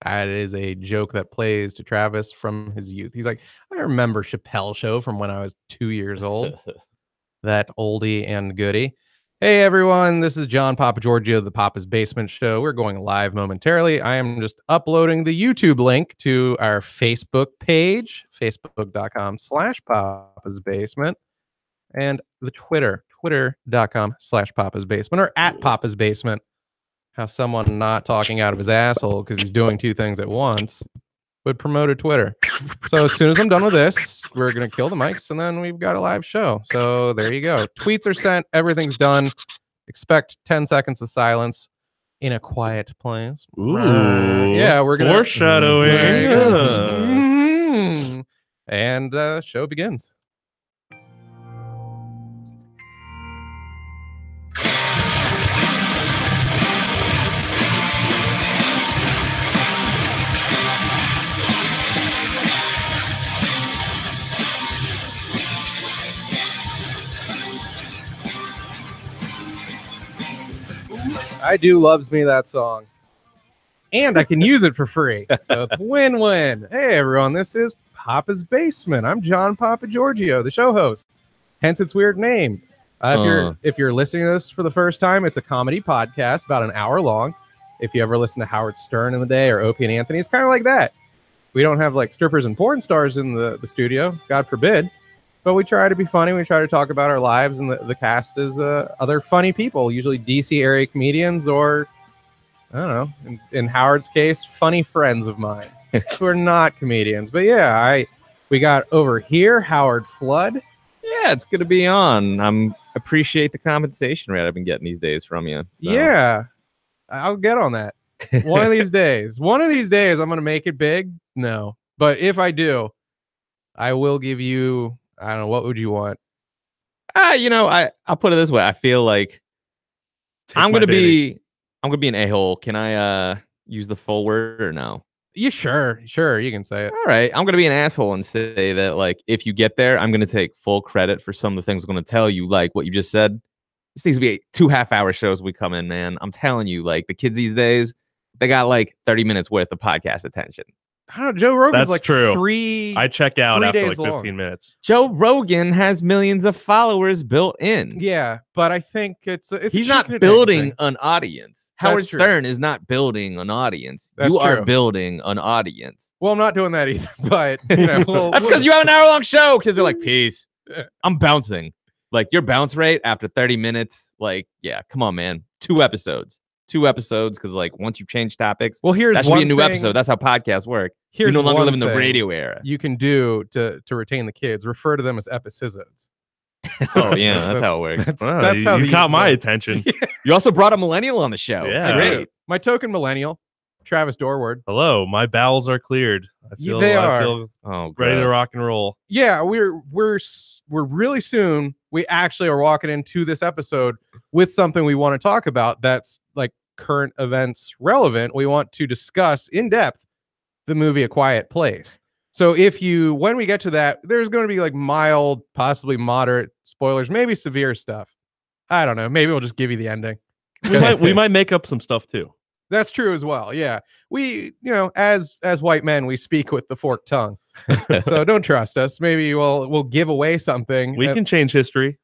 That is a joke that plays to Travis from his youth. He's like, I remember Chappelle Show from when I was 2 years old. That oldie and goodie. Hey everyone, this is John Papa Giorgio, the Papa's Basement Show. We're going live momentarily. I am just uploading the YouTube link to our Facebook page, facebook.com/Papa's Basement, and the twitter.com/Papa's Basement, or at Papa's Basement. How someone not talking out of his asshole because he's doing two things at once would promote a Twitter. So as soon as I'm done with this, we're going to kill the mics and then we've got a live show. So there you go. Tweets are sent. Everything's done. Expect 10 seconds of silence in a quiet place. Ooh. Yeah, we're going to... Foreshadowing. And show begins. I Do Loves Me, that song. And I can use it for free. So it's win-win. Hey, everyone. This is Papa's Basement. I'm John Papa Giorgio, the show host. Hence its weird name. If you're listening to this for the first time, it's a comedy podcast about an hour long. If you ever listen to Howard Stern in the day or Opie and Anthony, it's kind of like that. We don't have like strippers and porn stars in the studio, God forbid. But we try to be funny. We try to talk about our lives, and the cast is other funny people, usually DC area comedians or, I don't know, in Howard's case, funny friends of mine who are not comedians. But yeah, we got over here Howard Flood. Yeah, it's good to be on. Appreciate the compensation rate I've been getting these days from you. So. Yeah, I'll get on that. One of these days. I'm going to make it big. No, but if I do, I will give you... I don't know. What would you want? I'll put it this way. I feel like I'm gonna be an a-hole. Can I use the full word or no? Yeah, sure. You can say it. All right. I'm gonna be an asshole and say that, like, if you get there, I'm gonna take full credit for some of the things I'm gonna tell you, like what you just said. This needs to be 2 half-hour shows when we come in, man. I'm telling you, like, the kids these days, they got like 30 minutes worth of podcast attention. I don't know. Joe Rogan's That's like true. I check out after like 15 long. minutes. Joe Rogan has millions of followers built in. Yeah, but I think he's not building an audience. Howard Stern is not building an audience. You are building an audience. Well, I'm not doing that either. But that's because you have an hour-long show. Because they're like, peace. I'm bouncing. Like, your bounce rate after 30 minutes. Like, yeah, come on, man. 2 episodes. 2 episodes, because like once you change topics, well, that should be a new episode. That's how podcasts work. You no longer live in the radio era. You can do to retain the kids. Refer to them as episodes. Oh yeah, that's how it works. That's how you caught my attention. Yeah. You also brought a millennial on the show. Yeah, great. My token millennial, Travis Dorward. Hello, my bowels are cleared. I feel ready to rock and roll. Yeah, we're really soon. We actually are walking into this episode with something we want to talk about that's like current events relevant. We want to discuss in depth the movie A Quiet Place. So when we get to that, there's going to be like mild, possibly moderate spoilers, maybe severe stuff. I don't know. Maybe we'll just give you the ending. We might make up some stuff too. That's true as well. Yeah. We, as white men, we speak with the forked tongue. So don't trust us. Maybe we'll give away something. We can change history.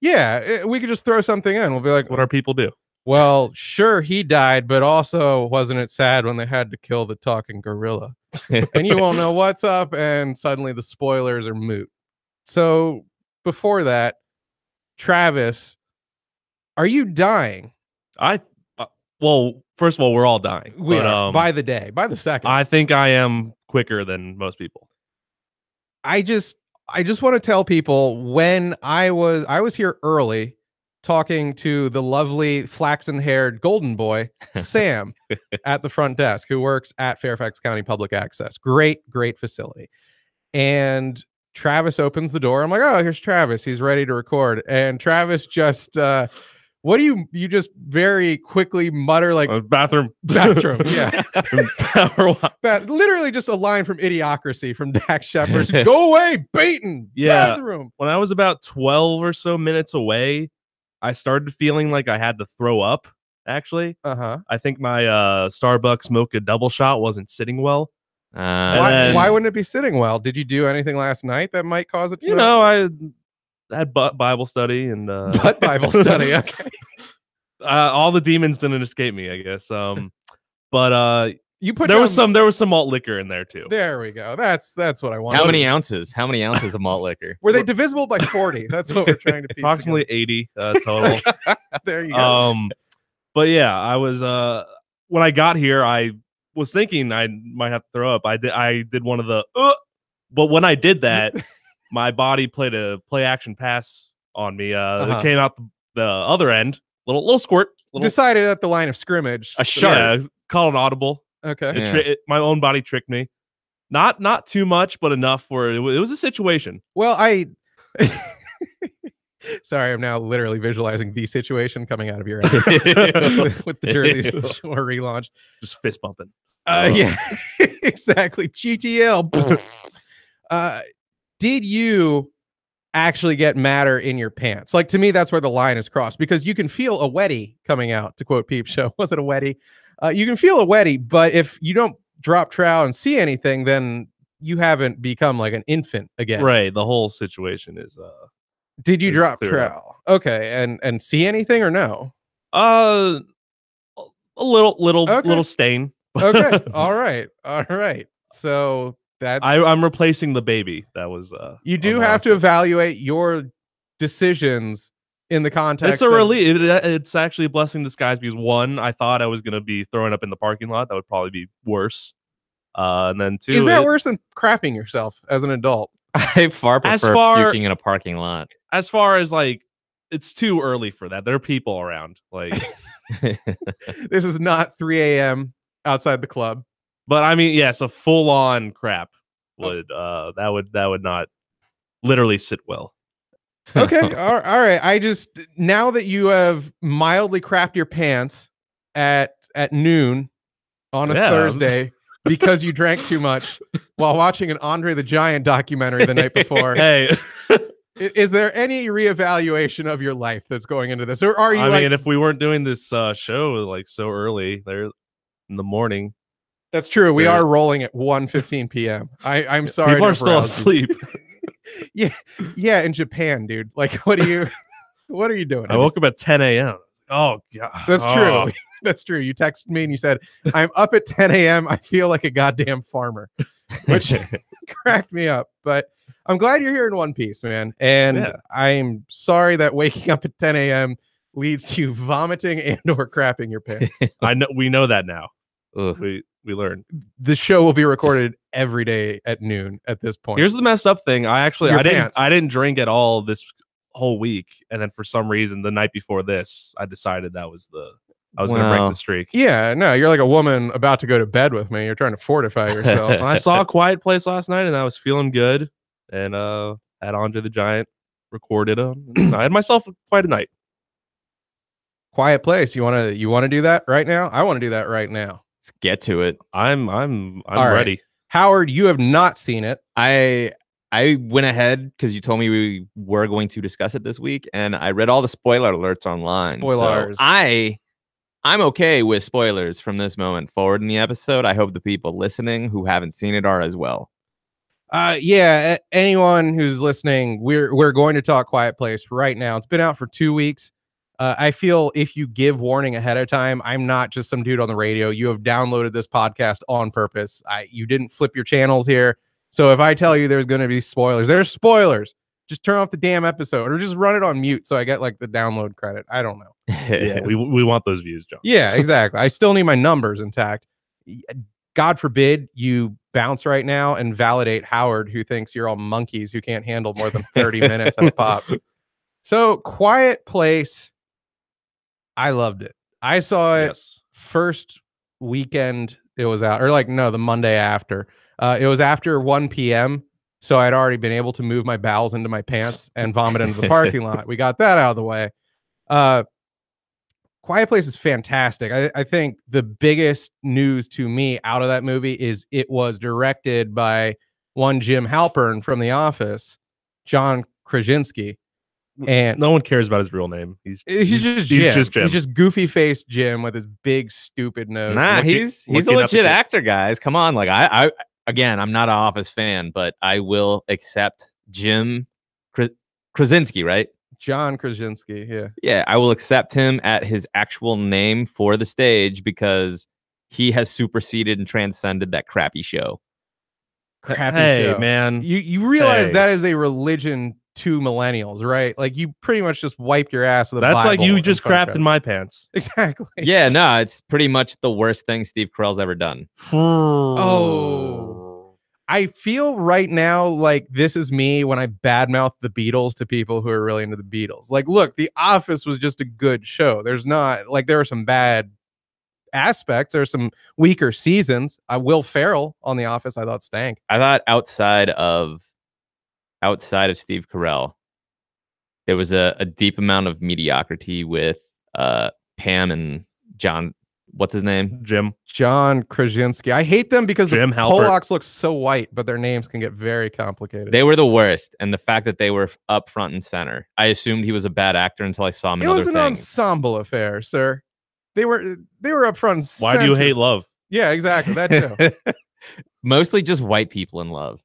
Yeah, we could just throw something in. We'll be like, what our people do. Well, sure, he died, but also wasn't it sad when they had to kill the talking gorilla? And you won't know what's up, and suddenly the spoilers are moot. So before that, Travis, are you dying? Well, first of all, we're all dying. We are, by the day, by the second. I think I am quicker than most people. I just want to tell people, when I was here early talking to the lovely flaxen-haired golden boy, Sam, at the front desk, who works at Fairfax County Public Access. Great facility. And Travis opens the door. I'm like, oh, here's Travis. He's ready to record. And Travis just, what do you just very quickly mutter like bathroom. Yeah. Literally just a line from Idiocracy from Dax Shepard. Go away, Baton. Yeah. Bathroom. When I was about 12 or so minutes away, I started feeling like I had to throw up. actually. Uh-huh. I think my Starbucks mocha double shot wasn't sitting well. Why wouldn't it be sitting well? Did you do anything last night that might cause it to? You know, I had Bible study and butt Bible study. Okay. All the demons didn't escape me, I guess. But you put there was some malt liquor in there too. There we go. That's what I wanted. How many ounces? How many ounces of malt liquor? Were they divisible by 40? That's what we're trying to piece approximately together. 80 total. There you go. But yeah, I was when I got here, I was thinking I might have to throw up. I did one of the but when I did that, my body played a play action pass on me. It came out the other end, little squirt. Decided at the line of scrimmage. A shark. Yeah, call an audible. Okay. My own body tricked me. Not too much, but enough for it was a situation. Well, sorry, I'm now literally visualizing the situation coming out of your ass with the Jersey Shore relaunch. Just fist bumping. Yeah, exactly. GTL. Did you actually get matter in your pants? Like, to me, that's where the line is crossed, because you can feel a wetty coming out, to quote Peep Show. Was it a wetty? You can feel a wetty, but if you don't drop trowel and see anything, then you haven't become like an infant again. Right. The whole situation is did you drop trowel? Okay, and see anything or no? A little stain. Okay. All right. So that's I'm replacing the baby. That was you do have to evaluate your decisions in the context. It's a relief. It's actually a blessing in disguise, because one, I thought I was going to be throwing up in the parking lot. That would probably be worse. And then two, is that worse than crapping yourself as an adult? I far prefer puking in a parking lot. As far as like, it's too early for that. There are people around. Like, this is not 3 a.m. outside the club. But I mean, yes, a full on crap would that would not literally sit well. Okay, all right. I just, now that you have mildly crapped your pants at noon on a Thursday because you drank too much while watching an Andre the Giant documentary the night before. Hey, is there any reevaluation of your life that's going into this, or are you? I mean, if we weren't doing this show like so early there in the morning. That's true. We are rolling at 1:15 p.m. I'm sorry. People are still asleep. Yeah, in Japan, dude. Like, what are you doing? I woke up at 10 a.m. Oh, God. That's true. That's true. You texted me and you said, I'm up at 10 a.m. I feel like a goddamn farmer, which cracked me up. But I'm glad you're here in one piece, man. And I'm sorry that waking up at 10 a.m. leads to you vomiting and or crapping your pants. We know that now. We learned. The show will be recorded every day at noon at this point. Here's the messed up thing. I didn't drink at all this whole week, and then for some reason the night before this, I decided I was going to break the streak. Yeah, no, you're like a woman about to go to bed with me. You're trying to fortify yourself. I saw A Quiet Place last night, and I was feeling good, and had Andre the Giant recorded them. I had myself quite a night. Quiet Place. You want to do that right now? I want to do that right now. Let's get to it. I'm All ready. Right. Howard, you have not seen it. I went ahead because you told me we were going to discuss it this week, and I read all the spoiler alerts online. Spoilers. So I'm okay with spoilers from this moment forward in the episode. I hope the people listening who haven't seen it are as well. Yeah, anyone who's listening, we're going to talk Quiet Place right now. It's been out for 2 weeks. I feel if you give warning ahead of time, I'm not just some dude on the radio. You have downloaded this podcast on purpose. You didn't flip your channels here. So if I tell you there's going to be spoilers, there's spoilers. Just turn off the damn episode or just run it on mute so I get like the download credit. I don't know. Yeah, we want those views, John. Yeah, exactly. I still need my numbers intact. God forbid you bounce right now and validate Howard, who thinks you're all monkeys who can't handle more than 30 minutes at a pop. So Quiet Place, I loved it. I saw it first weekend it was out, or like, no, the Monday after. It was after 1 p.m. So I'd already been able to move my bowels into my pants and vomit into the parking lot. We got that out of the way. Quiet Place is fantastic. I think the biggest news to me out of that movie is it was directed by one Jim Halpern from The Office, John Krasinski. And no one cares about his real name. He's just Jim. Jim. He's just goofy faced Jim with his big stupid nose. Nah, he's a looking at the legit kid. actor, guys. Come on, like I again, I'm not an Office fan, but I will accept Jim Krasinski, right? John Krasinski. Yeah. Yeah, I will accept him at his actual name for the stage because he has superseded and transcended that crappy show. Crappy Hey, show. man. You realize Hey. that is a religion to millennials, right? Like you pretty much just wiped your ass with a That's like Bible you in just front of crapped in my pants. Exactly. Yeah, no, it's pretty much the worst thing Steve Carell's ever done. Oh. I feel right now like this is me when I badmouth the Beatles to people who are really into the Beatles. Like, look, The Office was just a good show. There's not like there are some bad aspects. There are some weaker seasons. Will Ferrell on The Office, I thought stank. I thought outside of Steve Carell, there was a deep amount of mediocrity with Pam and John. What's his name? John Krasinski. I hate them because Jim the Halpert. Polacks look so white, but their names can get very complicated. They were the worst, and the fact that they were up front and center. I assumed he was a bad actor until I saw him in it other was an things. ensemble affair, sir. They were up front. And Why do you center. hate love? Yeah, exactly. That too. Mostly just white people in love.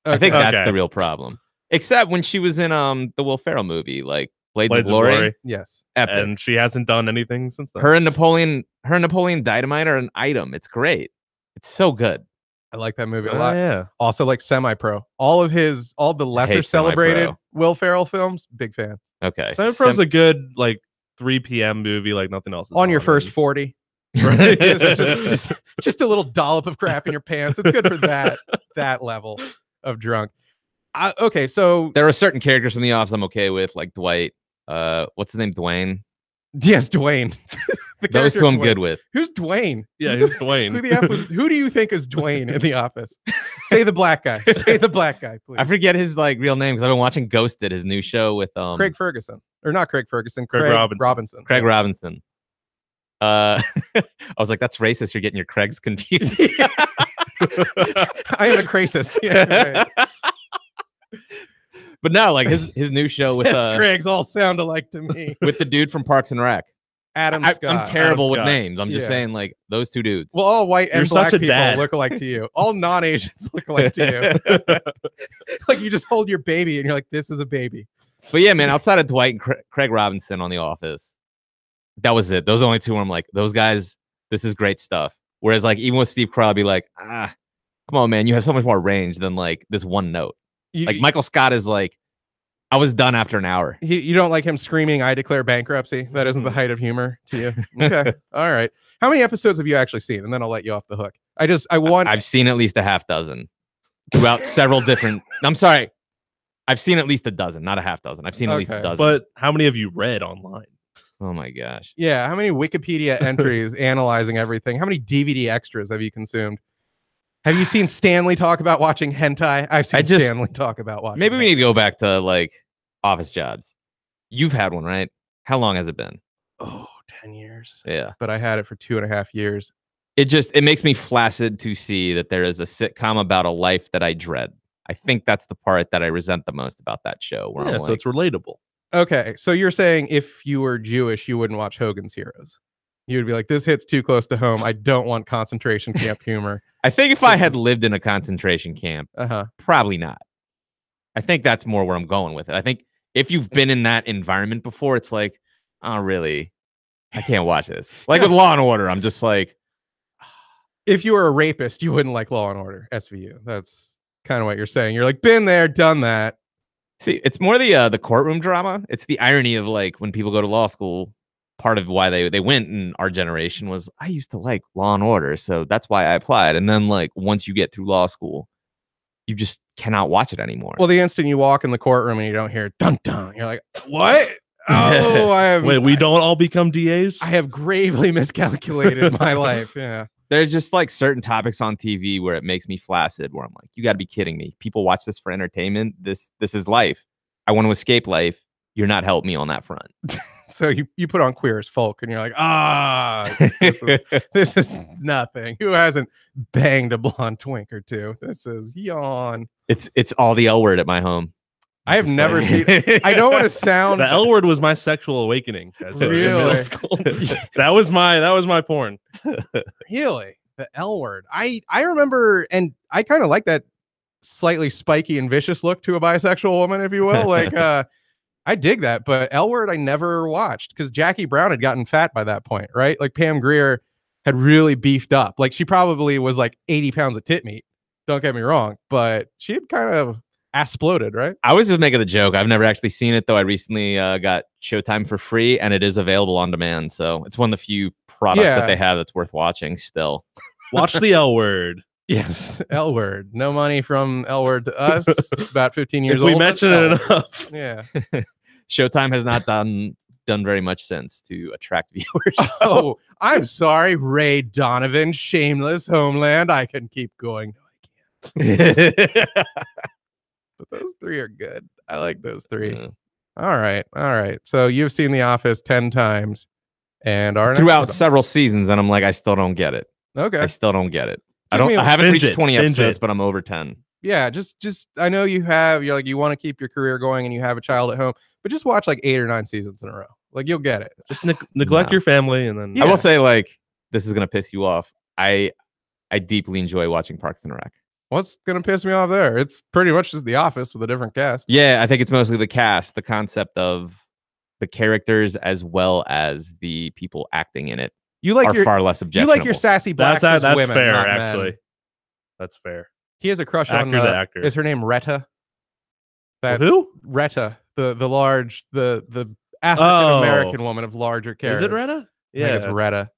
I think Okay. that's Okay. the real problem. Except when she was in the Will Ferrell movie, like Blades of Blades of Glory. Glory. Yes. Epic. And she hasn't done anything since then. her and Napoleon Dynamite are an item. It's great. It's so good. I like that movie a Oh, lot. yeah. Also like Semi-Pro. All the lesser hate celebrated Semi-Pro. Will Ferrell films, big fan. Okay. Semi-Pro's a good like 3 p.m. movie, like nothing else. Is On your first and- 40. Right. just a little dollop of crap in your pants. It's good for that level of drunk. Okay, so There are certain characters from The Office I'm okay with, like Dwight. What's his name? Dwayne. yes, Dwayne. The Those character two I'm Dwayne. good with. Who's Dwayne? Yeah, he's Dwayne. Who do you think is Dwayne in The Office? Say the black guy. Say the black guy, please. I forget his like real name because I've been watching Ghosted, his new show with Craig Ferguson, or not Craig Ferguson? Craig Robinson. Craig Robinson. I was like, that's racist. You're getting your Craigs confused. I am a racist. Yeah, right. But no, like his new show with Yes, Craigs all sound alike to me. with the dude from Parks and Rec. Adam I'm Scott. terrible with Scott. names. I'm just Yeah. saying like those two dudes. Well, all white and You're black such a people dad. look alike to you. All non-Asians look alike to you. Like you just hold your baby and you're like, this is a baby. But yeah, man, outside of Dwight and Craig Robinson on The Office, that was it. Those are the only two where I'm like, those guys, this is great stuff. Whereas like even with Steve Carell, I'd be like, come on, man, you have so much more range than like this one note. Like Michael Scott is like, I was done after an hour. You don't like him screaming, I declare bankruptcy? That isn't the height of humor to you? Okay. All right. How many episodes have you actually seen? And then I'll let you off the hook. I've seen at least a half dozen throughout several different. I'm sorry. I've seen at least a dozen, not a half dozen. I've seen at least a Okay. dozen. But how many have you read online? Oh my gosh. Yeah. How many Wikipedia entries analyzing everything? How many DVD extras have you consumed? Have you seen Stanley talk about watching hentai? I've seen Stanley talk about watching Maybe we hentai. need to go back to like office jobs. You've had one, right? How long has it been? 10 years. Yeah. But I had it for 2.5 years. It makes me flaccid to see that there is a sitcom about a life that I dread. I think that's the part that I resent the most about that show. Where Yeah, I'm so like, it's relatable. Okay. So you're saying if you were Jewish, you wouldn't watch Hogan's Heroes. You would be like, this hits too close to home. I don't want concentration camp humor. I think if I had lived in a concentration camp, Uh-huh. probably not. I think that's more where I'm going with it. I think if you've been in that environment before, it's like, oh, really? I can't watch this. Like with Law and Order, I'm just like, If you were a rapist, you wouldn't like Law and Order, SVU. That's kind of what you're saying. You're like, been there, done that. see, it's more the courtroom drama. It's the irony of like when people go to law school. Part of why they went in our generation was I used to like Law and Order, so that's why I applied. And then like once you get through law school, you just cannot watch it anymore. Well, the instant you walk in the courtroom and you don't hear dun dun, you're like, what? Oh, Wait, we don't all become DAs? I have gravely miscalculated my life. Yeah. There's just like certain topics on TV where it makes me flaccid, where I'm like, you got to be kidding me. People watch this for entertainment. This is life. I want to escape life. You're not helping me on that front. So you put on Queer as Folk and you're like, this is nothing. Who hasn't banged a blonde twink or two? This is yawn. It's all the L word at my home. I have Just never like- seen. I don't want to sound. The L Word was my sexual awakening as a in middle Really? school. that was my porn. Really, the L Word. I remember, and I kind of like that slightly spiky and vicious look to a bisexual woman, if you will. Like, I dig that. But L Word, I never watched because Jackie Brown had gotten fat by that point, right? Like Pam Grier had really beefed up. Like she probably was like 80 pounds of tit meat. Don't get me wrong, but she had kind of exploded, right? I was just making a joke. I've never actually seen it though. I recently got Showtime for free, and it is available on demand. So it's one of the few products Yeah. that they have that's worth watching. Still, Watch the L Word. Yes, L Word. No money from L Word to us. It's about 15 years If old. we but mention L it Word. enough. Yeah. Showtime has not done very much since to attract viewers. Oh, I'm sorry, Ray Donovan, Shameless, Homeland. I can keep going. No, I can't. But those three are good. I like those three. Yeah. All right. All right. So you've seen The Office 10 times and are Throughout several seasons, and I'm like, I still don't get it. Okay. I still don't get it. Took me a- I haven't Binge reached it, 20 binge episodes, it. but I'm over 10. Yeah, just I know you're like you want to keep your career going and you have a child at home, but just watch like 8 or 9 seasons in a row. Like you'll get it. Just neglect No. your family and then Yeah. I will say, like, this is gonna piss you off. I deeply enjoy watching Parks and Rec. What's gonna piss me off there? It's pretty much just The Office with a different cast. Yeah, I think it's mostly the cast, the concept of the characters as well as the people acting in it You like are your far less you objectionable. like your sassy blacks as that's women, fair not men. actually. That's fair. He has a crush on Actor to actor. Is her name Retta? That's Who? Retta, the large the African American woman of larger carriage. Is it Retta? I think it's Yeah. Retta.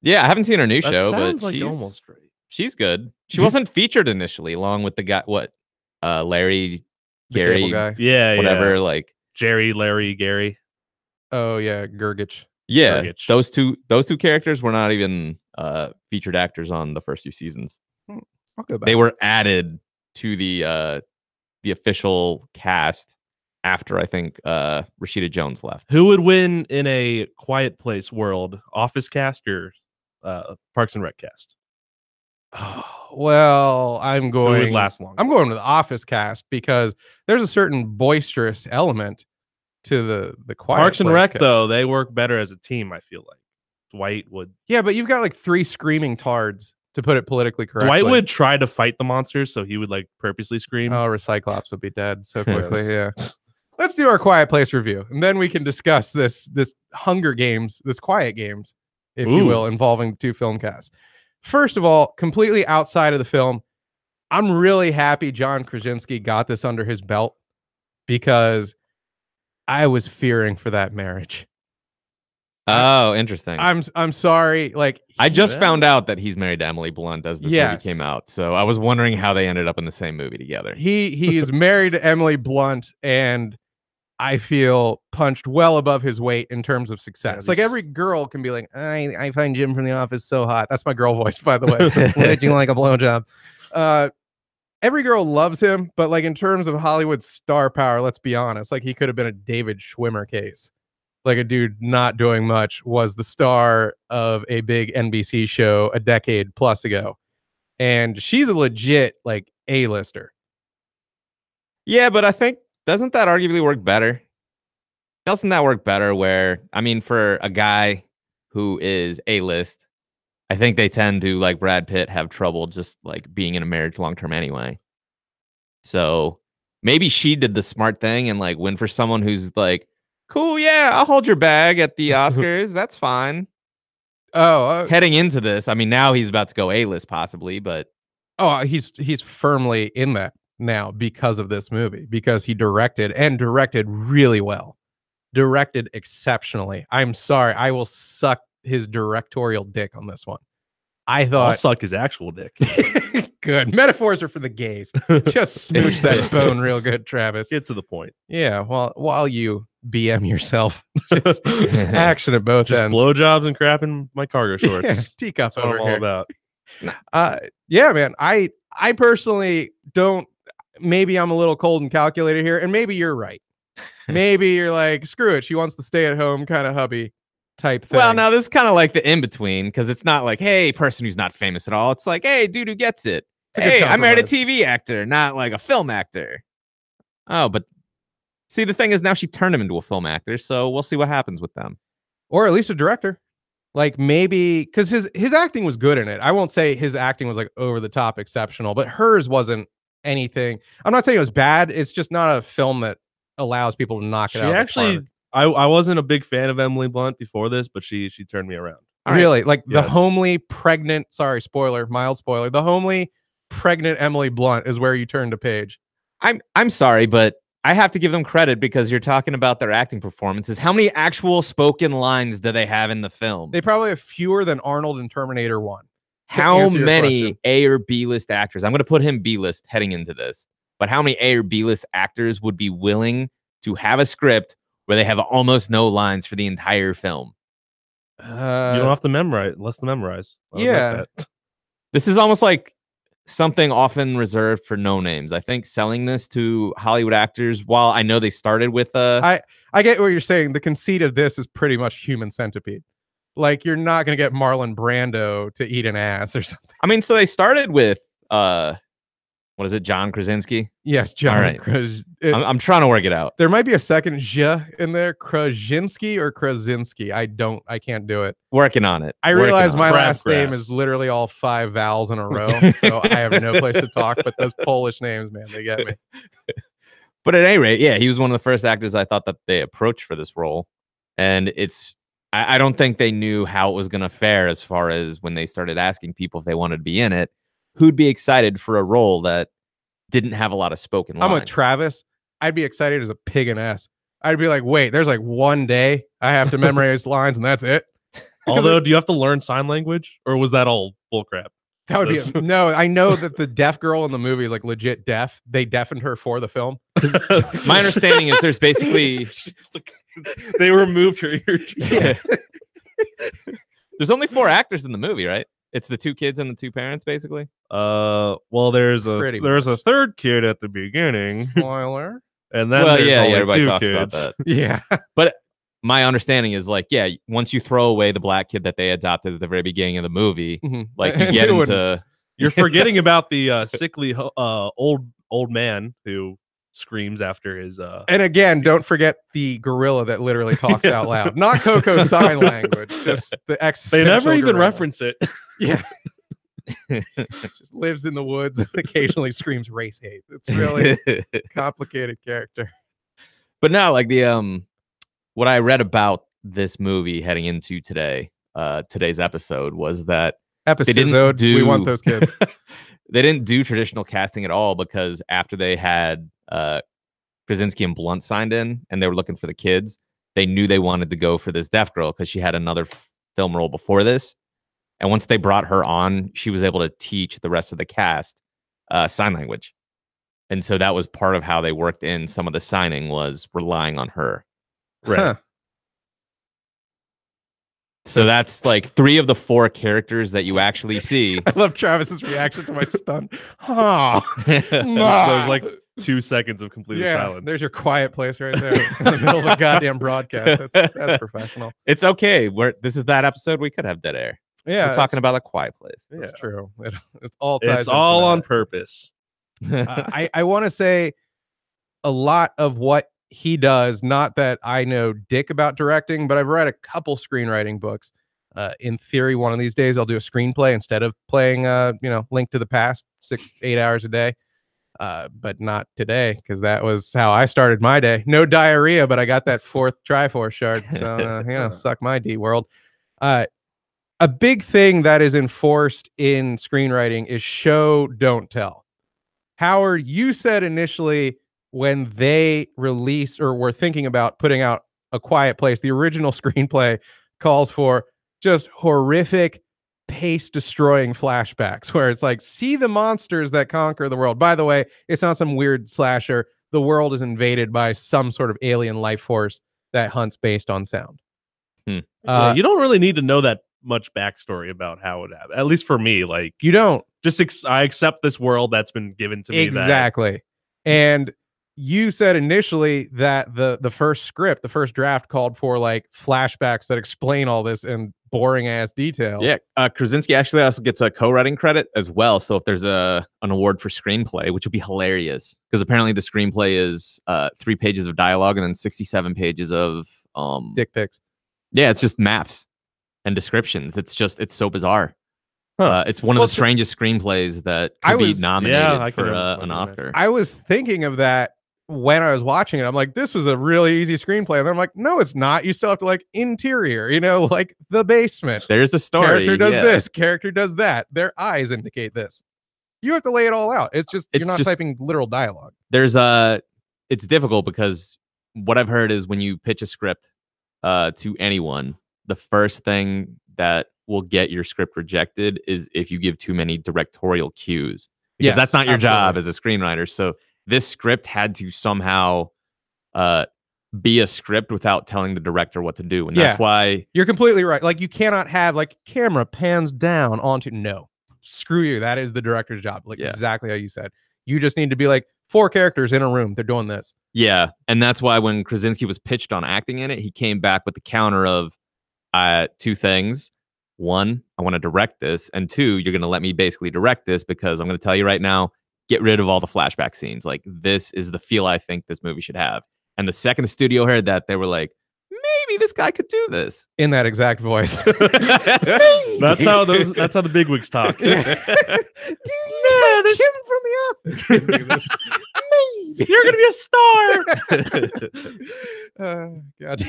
Yeah, I haven't seen her new That show, but sounds like she's almost great. she's good. She wasn't featured initially, along with the guy, Larry, The Gary, cable guy. Yeah, whatever. yeah. Like, Jerry, Larry, Gary. Oh yeah, Gergich. yeah, Gurgich. those two characters were not even featured actors on the first few seasons. I'll go back. They were added to the official cast after I think Rashida Jones left. Who would win in a Quiet Place world? Office cast or Parks and Rec cast? Well, I'm Who going. would last longer? I'm going with the Office cast because there's a certain boisterous element to the Quiet Parks and Place Rec cast. though, they work better as a team. I feel like Dwight would. Yeah, but you've got like 3 screaming tards, to put it politically correctly. Dwight would try to fight the monsters, so he would like purposely scream. Oh, Recyclops would be dead so quickly. Yeah. Let's do our Quiet Place review, and then we can discuss this Hunger Games, this Quiet Games, if you Ooh. will, involving the 2 film casts. First of all, completely outside of the film, I'm really happy John Krasinski got this under his belt because I was fearing for that marriage. Oh, interesting. I'm sorry, like I just Yeah. found out that he's married to Emily Blunt as this movie Yes. came out, so I was wondering how they ended up in the same movie together. he is married to Emily Blunt, and I feel punched well above his weight in terms of success. Yeah, Like this- every girl can be like, I find Jim from The Office so hot. That's my girl voice, by the way. Licking like a blowjob. Every girl loves him, but like in terms of Hollywood star power, let's be honest, like he could have been a David Schwimmer case. Like a dude not doing much was the star of a big NBC show a decade plus ago. And she's a legit like A-lister. Yeah, but I think doesn't that arguably work better? Doesn't that work better where, I mean, for a guy who is A-list, I think they tend to, like Brad Pitt, have trouble just like being in a marriage long term anyway. So maybe she did the smart thing and like went for someone who's like, cool, yeah, I'll hold your bag at the Oscars. That's fine. Oh, Heading into this, I mean, now he's about to go A-list possibly, but he's firmly in that now because of this movie, because he directed really well. Directed exceptionally. I'm sorry. I will suck his directorial dick on this one. I I'll thought suck his actual dick. good. Metaphors are for the gays. Just smooch that bone real good, Travis. Get to the point. Yeah, while you BM yourself. Just action at both Just ends. blowjobs and crap in my cargo shorts. Yeah, teacup That's what over I'm all here. about. Yeah, man. I personally don't. Maybe I'm a little cold and calculated here, and maybe you're right. Maybe you're like, screw it. She wants the stay at home kind of hubby type thing. well, now this is kind of like the in between because it's not like, hey, person who's not famous at all. It's like, hey, dude who gets it. It's a good Hey, I married a compromise. TV actor, not like a film actor. Oh, but see, the thing is now she turned him into a film actor, so we'll see what happens with them. Or at least a director. Like maybe because his acting was good in it. I won't say his acting was like over the top exceptional, but hers wasn't anything. I'm not saying it was bad. It's just not a film that allows people to knock it She out. actually, I wasn't a big fan of Emily Blunt before this, but she turned me around. Really, like the Yes. homely pregnant. Sorry, spoiler, mild spoiler. The homely pregnant Emily Blunt is where you turn to page. I'm sorry, but I have to give them credit because you're talking about their acting performances. How many actual spoken lines do they have in the film? They probably have fewer than Arnold in Terminator 1. How answer your many question. A or B list actors? I'm going to put him B list heading into this. But how many A or B list actors would be willing to have a script where they have almost no lines for the entire film? You don't have to memorize. Less to memorize. I would like yeah. that. This is almost like something often reserved for no names. I think selling this to Hollywood actors, while I know they started with I get what you're saying. The conceit of this is pretty much Human Centipede. Like you're not going to get Marlon Brando to eat an ass or something. I mean, so they started with what is it, John Krasinski? Yes, John. All right. I'm trying to work it out. There might be a second "j" in there, Krasinski or Krasinski. I can't do it. Working on it. I realize my Crabgrass. last name is literally all 5 vowels in a row, so I have no place to talk. But those Polish names, man, they get me. But at any rate, yeah, he was one of the first actors I thought that they approached for this role. And I don't think they knew how it was going to fare as far as when they started asking people if they wanted to be in it, who'd be excited for a role that didn't have a lot of spoken lines. I'm a Travis. I'd be excited as a pig in S. I'd be like, wait, there's like one day I have to memorize lines and that's it. Although, do you have to learn sign language, or was that all bullcrap? That would be no. I know that the deaf girl in the movie is like legit deaf. They deafened her for the film. My understanding is there's basically they removed her ear. yeah. There's only 4 actors in the movie, right? It's the 2 kids and the 2 parents, basically. Well, there's Pretty a third kid at the beginning, Spoiler. and then Well, there's yeah, only everybody 2 talks kids. about that. Yeah. But my understanding is like, yeah, once you throw away the black kid that they adopted at the very beginning of the movie, Mhm. like you And get who wouldn't? into You're forgetting about the sickly old man who screams after his. And again, don't forget the gorilla that literally talks out loud. Not Coco's sign language, just the existential They never even gorilla. reference it. Yeah. Just lives in the woods and occasionally screams race hate. It's really complicated character. But no, like the what I read about this movie heading into today's episode was that Episode. We want those kids. they didn't do traditional casting at all because after they had Krasinski and Blunt signed in and they were looking for the kids, they knew they wanted to go for this deaf girl because she had another film role before this. And once they brought her on, she was able to teach the rest of the cast sign language. And so that was part of how they worked in some of the signing was relying on her. Right. Huh. So that's like 3 of the 4 characters that you actually see. I love Travis's reaction to my stun. Oh, There's like 2 seconds of complete silence. There's your quiet place right there in the middle of a goddamn broadcast. That's professional. It's okay. This is that episode. We could have dead air. Yeah, We're talking about a quiet place. That's true. It's all ties It's into all that. on purpose. I want to say a lot of what he does, not that I know dick about directing, but I've read a couple screenwriting books. In theory, one of these days I'll do a screenplay instead of playing Link to the Past 6-8 hours a day. But not today, because that was how I started my day. No diarrhea, but I got that 4th Triforce shard. So suck my D world. A big thing that is enforced in screenwriting is show, don't tell. Howard, you said initially when they released or were thinking about putting out A Quiet Place, the original screenplay calls for just horrific, pace-destroying flashbacks where it's like, see the monsters that conquer the world. By the way, it's not some weird slasher. The world is invaded by some sort of alien life force that hunts based on sound. Yeah, you don't really need to know that much backstory about how it happened. At least for me, like you don't. Just I accept this world that's been given to me. Exactly. And you said initially that the first script, the first draft called for like flashbacks that explain all this, and boring ass detail. Yeah, Krasinski actually also gets a co-writing credit as well. So if there's an award for screenplay, which would be hilarious, because apparently the screenplay is 3 pages of dialogue and then 67 pages of Dick pics. Yeah, it's just maps and descriptions. It's so bizarre. Huh. It's one of the strangest screenplays that could be nominated for an Oscar. I was thinking of that when I was watching it. I'm like, this was a really easy screenplay. And then I'm like, no, it's not. You still have to like interior, like the basement. There's a story. Character does this. Character does that. Their eyes indicate this. You have to lay it all out. You're not typing literal dialogue. It's difficult because what I've heard is when you pitch a script to anyone, the first thing that will get your script rejected is if you give too many directorial cues, because that's not your job as a screenwriter. So this script had to somehow be a script without telling the director what to do. And that's why you're completely right. Like you cannot have like camera pans down onto, no, screw you. That is the director's job. Like exactly how you said. You just need to be like 4 characters in a room. They're doing this. Yeah. And that's why when Krasinski was pitched on acting in it, he came back with the counter of 2 things. 1, I want to direct this. And 2, you're going to let me basically direct this because I'm going to tell you right now, get rid of all the flashback scenes. Like, this is the feel I think this movie should have. And the second the studio heard that, they were like, maybe this guy could do this. In that exact voice. That's how the bigwigs talk. Do you know Jim from the office? Maybe. You're going to be a star. God.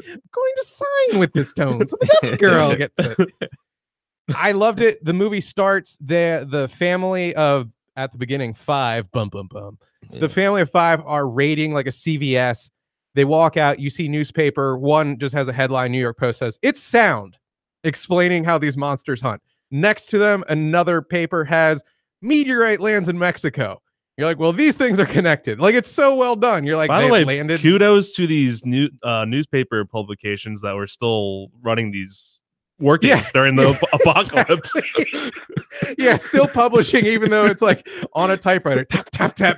I'm going to sign with this tone. So the deaf girl gets it. I loved it. The movie starts the family of, at the beginning, 5, bum, bum, bum. So the family of 5 are raiding like a CVS. They walk out. You see newspaper. One just has a headline. New York Post says, "It's sound," explaining how these monsters hunt. Next to them, another paper has, "Meteorite lands in Mexico." You're like, well, these things are connected. Like, it's so well done. You're like, by the way, landed. Kudos to these newspaper publications that were still running these, working during the apocalypse. Yeah, still publishing, even though it's like on a typewriter. Tap, tap, tap.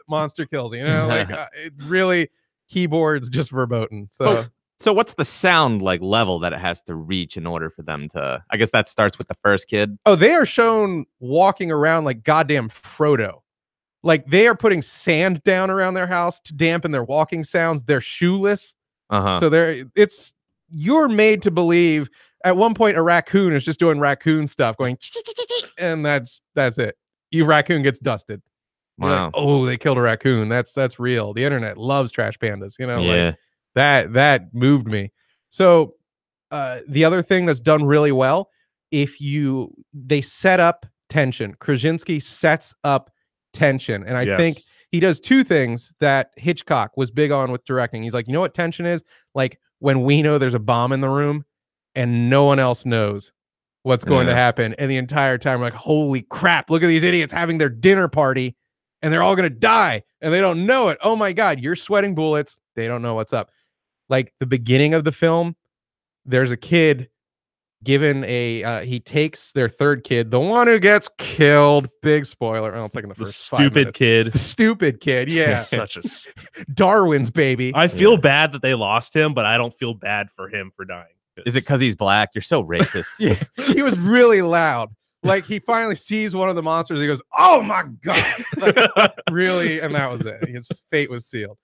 Monster kills. Like it really, keyboards just verboten. So what's the sound like level that it has to reach in order for them to? I guess that starts with the first kid. Oh, they are shown walking around like goddamn Frodo. Like they are putting sand down around their house to dampen their walking sounds. They're shoeless. So you're made to believe at one point a raccoon is just doing raccoon stuff, going, and that's it. Raccoon gets dusted. Wow. Like, oh, they killed a raccoon. That's real. The internet loves trash pandas. Like that moved me. So the other thing that's done really well, they set up tension. Krasinski sets up tension, and I think he does 2 things that Hitchcock was big on with directing. He's like, you know what tension is? Like when we know there's a bomb in the room and no one else knows what's going to happen, and the entire time we're like, holy crap, look at these idiots having their dinner party and they're all gonna die and they don't know it. Oh my god, you're sweating bullets. They don't know what's up. Like the beginning of the film, there's a kid given he takes their 3rd kid, the one who gets killed. Big spoiler. It's like in the first 5 minutes. Kid. The stupid kid. Yeah. Such a Darwin's baby. I feel bad that they lost him, but I don't feel bad for him for dying. Is it because he's black? You're so racist. Yeah. He was really loud. Like he finally sees one of the monsters. He goes, "Oh my god!" Like, really, and that was it. His fate was sealed.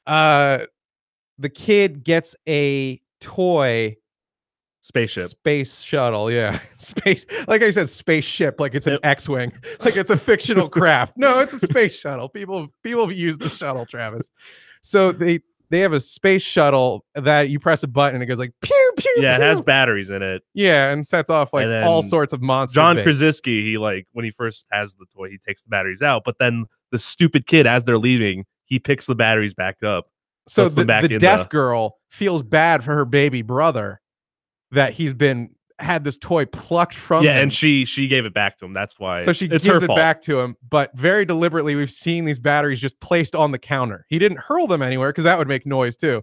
The kid gets a toy spaceship, space shuttle. Yeah, space. Like I said, spaceship. Like it's an X-wing. Like it's a fictional craft. No, it's a space shuttle. People have used the shuttle, Travis. So they have a space shuttle that you press a button and it goes like pew pew. Yeah, pew. It has batteries in it. Yeah, and sets off like all sorts of monsters. John Krasinski, he like when he first has the toy, he takes the batteries out, but then the stupid kid, as they're leaving, he picks the batteries back up. So the deaf girl feels bad for her baby brother that he's had this toy plucked from him. And she gave it back to him. That's why. So she gives it back to him, but very deliberately we've seen these batteries just placed on the counter. He didn't hurl them anywhere because that would make noise too.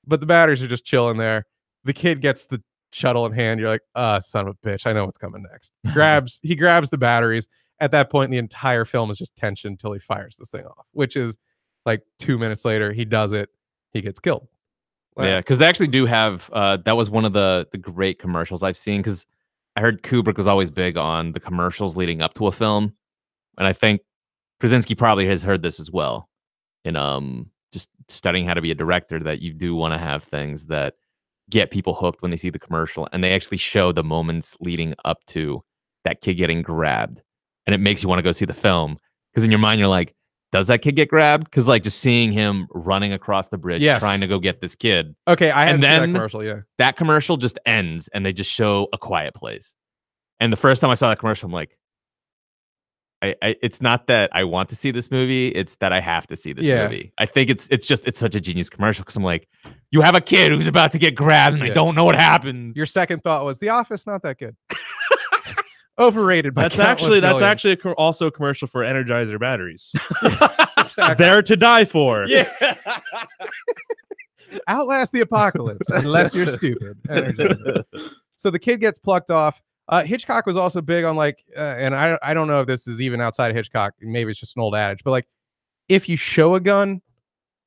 But the batteries are just chilling there. The kid gets the shuttle in hand. You're like, son of a bitch, I know what's coming next. He grabs the batteries. At that point, the entire film is just tension until he fires this thing off, which is like 2 minutes later, he does it. He gets killed. Yeah, because they actually do have. That was one of the great commercials I've seen. Because I heard Kubrick was always big on the commercials leading up to a film, and I think Krasinski probably has heard this as well. In just studying how to be a director, that you do want to have things that get people hooked when they see the commercial, and they actually show the moments leading up to that kid getting grabbed, and it makes you want to go see the film because in your mind you're like, does that kid get grabbed? Because like just seeing him running across the bridge trying to go get this kid. Okay, I haven't And seen then that commercial. Yeah, that commercial just ends and they just show A Quiet Place. And the first time I saw that commercial, I'm like, it's not that I want to see this movie, it's that I have to see this movie. I think it's such a genius commercial because I'm like, you have a kid who's about to get grabbed and I don't know what happens. Your second thought was The Office, not that good. Overrated. By That's actually also a commercial for Energizer batteries. There to die for. Yeah. Outlast the apocalypse unless you're stupid. Energizer. So the kid gets plucked off. Hitchcock was also big on like, and I don't know if this is even outside of Hitchcock. Maybe it's just an old adage, but like, if you show a gun,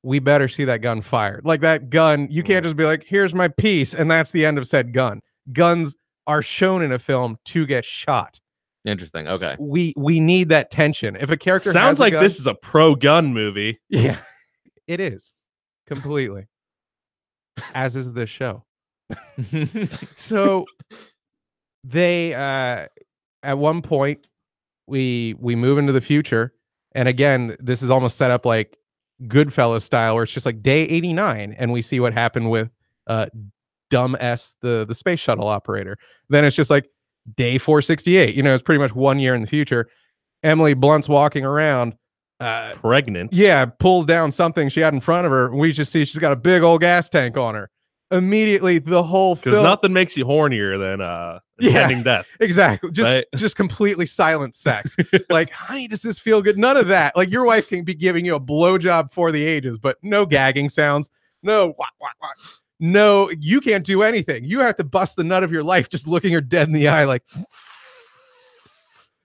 we better see that gun fired. Like that gun, you can't just be like, here's my piece, and that's the end of said gun. Guns are shown in a film to get shot. Interesting. Okay. We need that tension. If a character sounds has a like gun, this is a pro-gun movie. Yeah, it is completely. As is this show. So they at one point we move into the future, and again this is almost set up like Goodfellas style, where it's just like day 89 and we see what happened with Dumb S, the space shuttle operator. Then it's just like day 468, it's pretty much 1 year in the future. Emily Blunt's walking around pregnant, pulls down something she had in front of her, and we just see she's got a big old gas tank on her. Immediately the whole film, because nothing makes you hornier than impending death. Exactly. Just completely silent sex. Like, honey, does this feel good? None of that. Like, your wife can be giving you a blowjob for the ages, but no gagging sounds, no wah, wah, wah. No, you can't do anything. You have to bust the nut of your life just looking her dead in the eye, like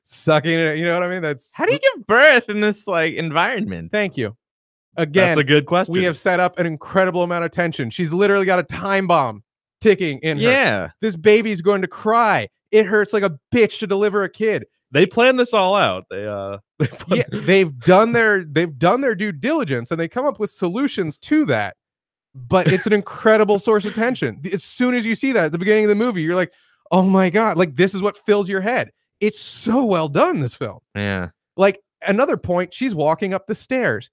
sucking it. You know what I mean? That's how do you give birth in this like environment? Thank you. Again, that's a good question. We have set up an incredible amount of tension. She's literally got a time bomb ticking in her. Yeah. This baby's going to cry. It hurts like a bitch to deliver a kid. They planned this all out. They've done their due diligence, and they come up with solutions to that. But it's an incredible source of tension. As soon as you see that at the beginning of the movie, you're like, oh my God, like this is what fills your head. It's so well done, this film. Yeah. Like another point, she's walking up the stairs.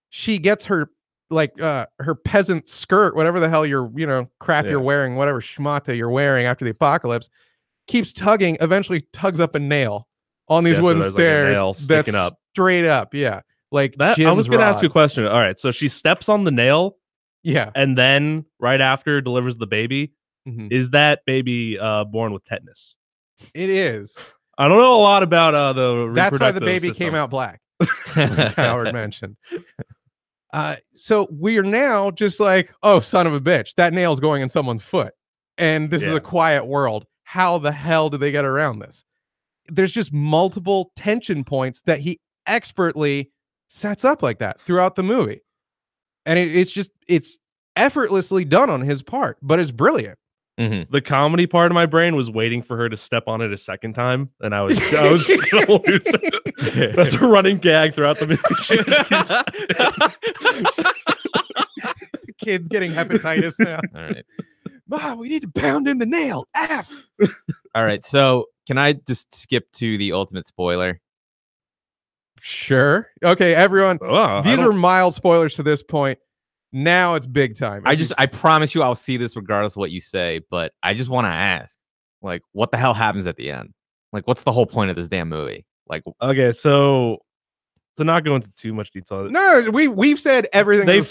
She gets her her peasant skirt, whatever the hell you're wearing, whatever schmata you're wearing after the apocalypse, keeps tugging, eventually tugs up a nail on these wooden stairs. Like a nail sticking up. Straight up. Yeah. Like that. I was going to ask you a question. All right. So she steps on the nail. Yeah. And then right after delivers the baby. Mm-hmm. Is that baby born with tetanus? It is. I don't know a lot about the That's why the baby system. came out black. Howard mentioned. So we are now just like, oh, son of a bitch, that nail's going in someone's foot. And this is a quiet world. How the hell did they get around this? There's just multiple tension points that he expertly sets up like that throughout the movie. And it's effortlessly done on his part, but it's brilliant. Mm-hmm. The comedy part of my brain was waiting for her to step on it a second time, and I was just gonna lose it. That's a running gag throughout the movie. She just the kid's getting hepatitis now. All right, Mom, we need to pound in the nail. F. All right, so can I just skip to the ultimate spoiler? Sure. Okay, everyone. These are mild spoilers to this point. Now it's big time. I promise you I'll see this regardless of what you say, but I just want to ask, like, what the hell happens at the end? Like, what's the whole point of this damn movie? Like, okay, so to not go into too much detail. No, we've said everything. They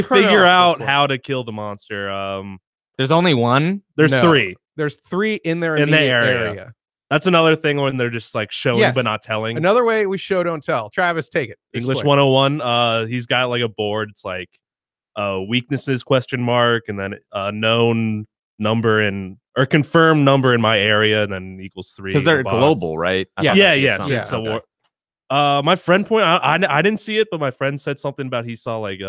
figure out how to kill the monster. There's only one. There's three. There's three in their immediate area. That's another thing when they're just like showing but not telling. Another way we show don't tell. Travis, take it. English 101. He's got like a board. It's like weaknesses ? And then a known number or confirmed number in my area, and then equals 3. Because they're global, right? Yes. It's a war. My friend I didn't see it, but my friend said something about he saw like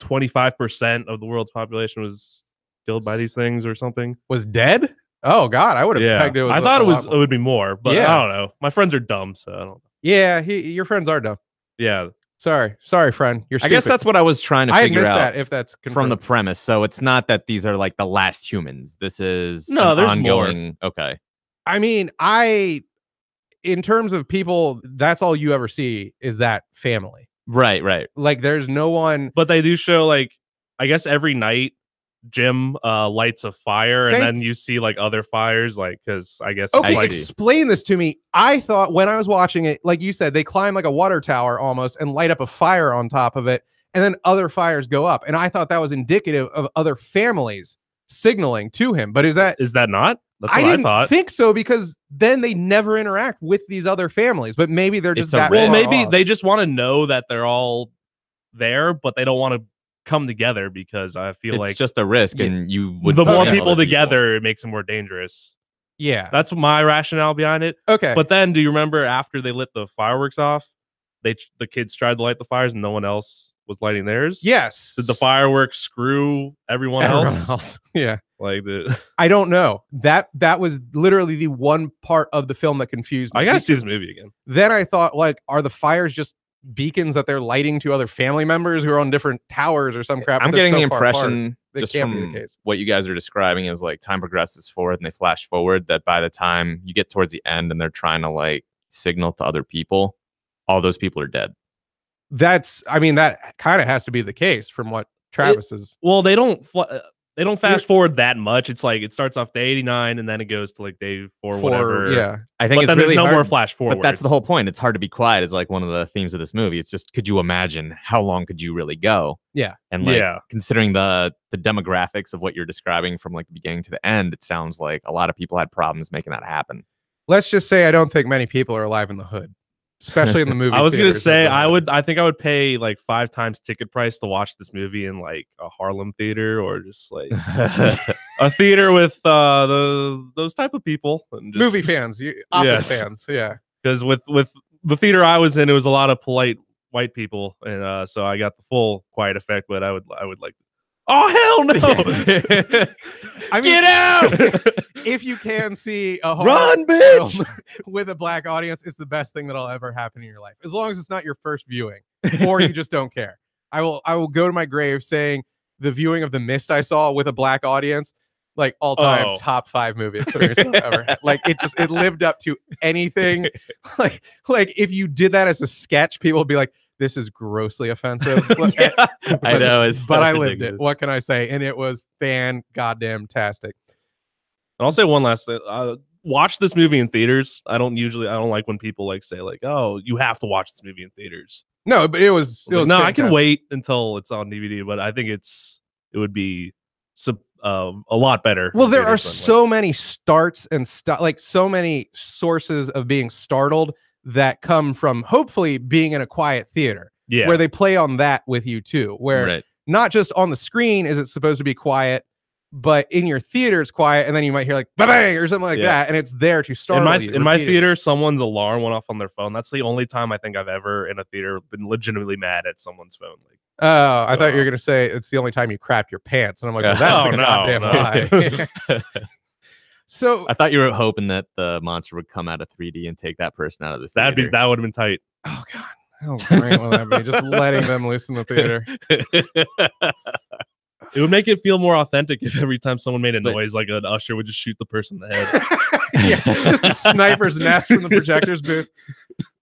25% of the world's population was killed by these things or something. Was dead? Oh God, I would have Yeah, pegged it. I thought it would be more, but Yeah. I don't know. My friends are dumb, so I don't know. Yeah, your friends are dumb. Yeah, Sorry, friend. You're I stupid. guess that's what I was trying to I had figure missed out that. If that's from the confirmed. premise. So it's not that these are like the last humans. This is No, an there's ongoing. Okay. I mean, in terms of people, that's all you ever see is that family. Right. Right. Like, there's no one. but they do show like I guess every night Jim lights a fire, and then you see like other fires, like because I guess Okay, it's like explain this to me. I thought when I was watching it, like you said, they climb like a water tower almost and light up a fire on top of it, and then other fires go up. And I thought that was indicative of other families signaling to him. But is that not? That's I what I didn't thought. think so, because then they never interact with these other families. But maybe they're just It's a that risk. Well, far maybe off. they just want to know that they're all there, but they don't want to come together because I feel It's like just a risk, Yeah. and you would. the more bring people other together, it makes it more dangerous. Yeah. That's my rationale behind it. Okay. But then, do you remember after they lit the fireworks off, the kids tried to light the fires and no one else was lighting theirs? yes. Did the fireworks screw everyone else? Yeah. Like the I don't know. That was literally the one part of the film that confused me. I gotta see this movie again. Then I thought, like, are the fires just beacons that they're lighting to other family members who are on different towers or some crap? but I'm they're getting so the far apart. impression, That just can't be from the case. what you guys are describing, is like time progresses forward and they flash forward, that by the time you get towards the end and they're trying to like signal to other people, all those people are dead. I mean, that kind of has to be the case from what Travis is. Well, they don't fast forward that much. It's like it starts off day 89 and then it goes to like day 4 whatever. Yeah. I think But it's then really there's no hard, more flash forward. but that's the whole point. It's hard to be quiet. Is like one of the themes of this movie. It's just, could you imagine how long could you really go? Yeah. And like, Yeah. considering the demographics of what you're describing from like the beginning to the end, it sounds like a lot of people had problems making that happen. Let's just say I don't think many people are alive in the hood, especially in the movie. I was gonna theaters say of the hood. I think I would pay like 5 times ticket price to watch this movie in like a Harlem theater or just like a theater with those type of people. And just, Movie fans, Office Yes. fans. Yeah. because with the theater I was in, it was a lot of polite white people, and so I got the full quiet effect. But I would like, oh hell no! I mean, Get out! If you can see a horror Run, bitch! film with a black audience, it's the best thing that'll ever happen in your life. As long as it's not your first viewing, or you just don't care. I will go to my grave saying the viewing of The Mist I saw with a black audience, like all time Oh. top 5 movie experience I've ever had. Like it lived up to anything. Like if you did that as a sketch, people would be like, this is grossly offensive. Yeah, I know. It's But so I lived ridiculous. it. What can I say? And it was fan-goddamn-tastic. And I'll say one last thing. Watch this movie in theaters. I don't like when people like say like, "Oh, you have to watch this movie in theaters." No, but it was No, I can fantastic. wait until it's on DVD, but I think it would be a lot better. Well, in there are theaters than, so many starts and like so many sources of being startled that come from hopefully being in a quiet theater yeah, where they play on that with you too, where Right. not just on the screen is it supposed to be quiet, but in your theater it's quiet, and then you might hear like bang or something like Yeah. that, and it's there to startle you. in my repeatedly. theater, someone's alarm went off on their phone. That's the only time I think I've ever in a theater been legitimately mad at someone's phone. Like, Oh, I thought you were gonna say it's the only time you crap your pants, and I'm like, well, that's Oh, like a no, goddamn no. lie. So, I thought you were hoping that the monster would come out of 3D and take that person out of the theater. that would have been tight. oh god, how great would that be? Just letting them loose in the theater. It would make it feel more authentic if every time someone made a But- noise, like an usher would just shoot the person in the head. Yeah, just a sniper's nest from the projector's booth.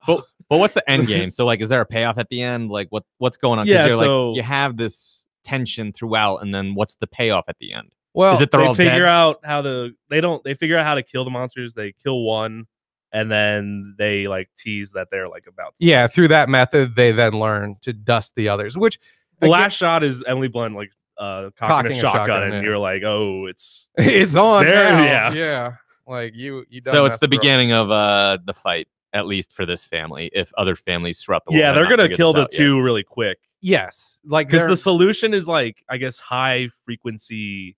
But what's the end game? So like, is there a payoff at the end? Like what's going on? 'Cause Yeah, you're, so- like, you have this tension throughout, and then what's the payoff at the end? Well, Is it they're They all figure dead? out how they figure out how to kill the monsters. They kill one, and then they like tease that they're like about to. yeah, through that method, they then learn to dust the others, which The again, last shot is Emily Blunt like cocking a shotgun, and yeah. you're like, oh, it's is on There, now. yeah. Yeah, like you. So it's the beginning of the fight, at least for this family. If other families throughout the world, yeah, have they're not gonna figured kill this the out yet. two really quick Yes, like because they're- the solution is like I guess high frequency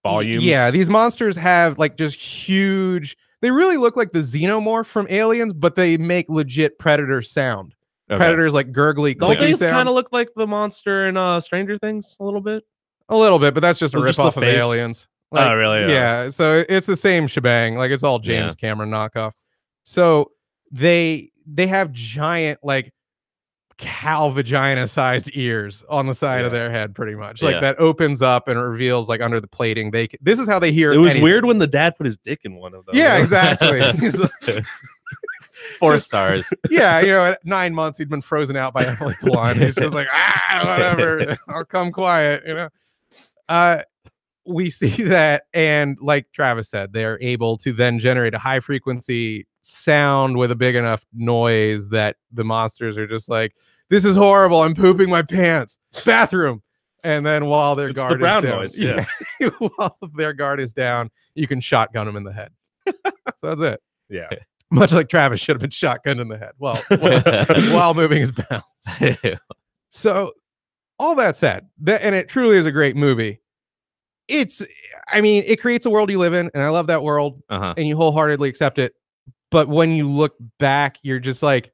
volumes. Yeah, these monsters have like just huge. They really look like the xenomorph from Aliens, but they make legit predator sound. Predator's like gurgly, Don't they clicky sound. kind of look like the monster in Stranger Things a little bit? A little bit, but that's just a Well, just rip off the of face? Aliens. Oh, really? Yeah. So it's the same shebang. Like it's all James Cameron knockoff. So they have giant like cow vagina sized ears on the side of their head, pretty much. Like that opens up and it reveals like under the plating. This is how they hear. It was anything. weird when the dad put his dick in one of those. Yeah, exactly. He's like- 4 stars. yeah, at 9 months he'd been frozen out by Emily Blunt. He's just like, whatever, I'll come quiet, we see that, and like Travis said, they're able to then generate a high frequency sound with a big enough noise that the monsters are just like, this is horrible, I'm pooping my pants, bathroom. And then while their guard the brown is down, noise, yeah. while their guard is down, you can shotgun them in the head. So that's it. Yeah. Much like Travis should have been shotgunned in the head while moving his balance. So all that said, and it truly is a great movie. It creates a world you live in, and I love that world, and you wholeheartedly accept it. But when you look back, you're just like,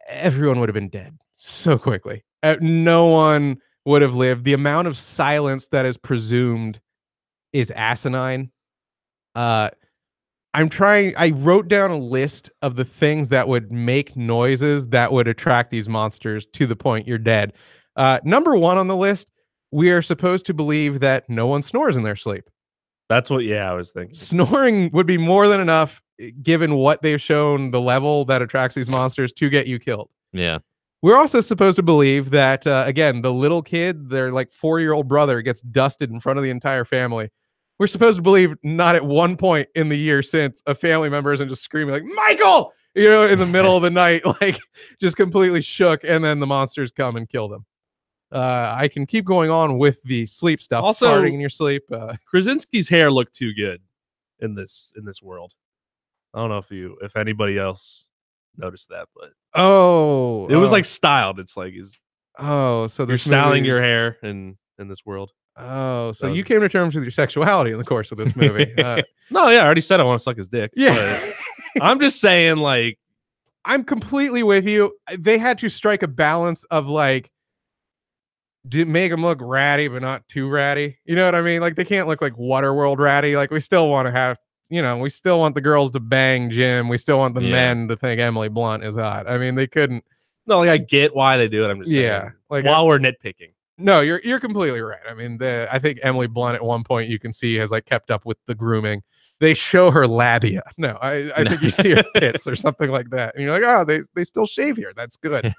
everyone would have been dead so quickly. No one would have lived. The amount of silence that is presumed is asinine. I wrote down a list of the things that would make noises that would attract these monsters to the point you're dead. Number 1 on the list, we are supposed to believe that no one snores in their sleep. That's what, I was thinking. Snoring would be more than enough, given what they've shown, the level that attracts these monsters, to get you killed. Yeah. We're also supposed to believe that, again, the little kid, their like 4-year-old brother, gets dusted in front of the entire family. We're supposed to believe not at one point in the year since a family member isn't just screaming like, Michael, in the middle of the night, like just completely shook. And then the monsters come and kill them. I can keep going on with the sleep stuff. Also, farting in your sleep. Krasinski's hair looked too good in this world. I don't know if anybody else noticed that, but it was like styled. It's like so you're styling your hair in this world. Oh, so you came to terms with your sexuality in the course of this movie. No, I already said I want to suck his dick. Yeah. I'm just saying, like, I'm completely with you. They had to strike a balance of like, make them look ratty, but not too ratty. You know what I mean? Like, they can't look like Waterworld ratty. Like, we still want to have, we still want the girls to bang Jim. We still want the men to think Emily Blunt is hot. I mean, they couldn't. No, like, I get why they do it. I'm just saying, like while we're nitpicking. No, you're completely right. I mean, I think Emily Blunt at one point you can see has like kept up with the grooming. They show her labia. No, I think you see her tits or something like that. And you're like, oh, they still shave here. That's good.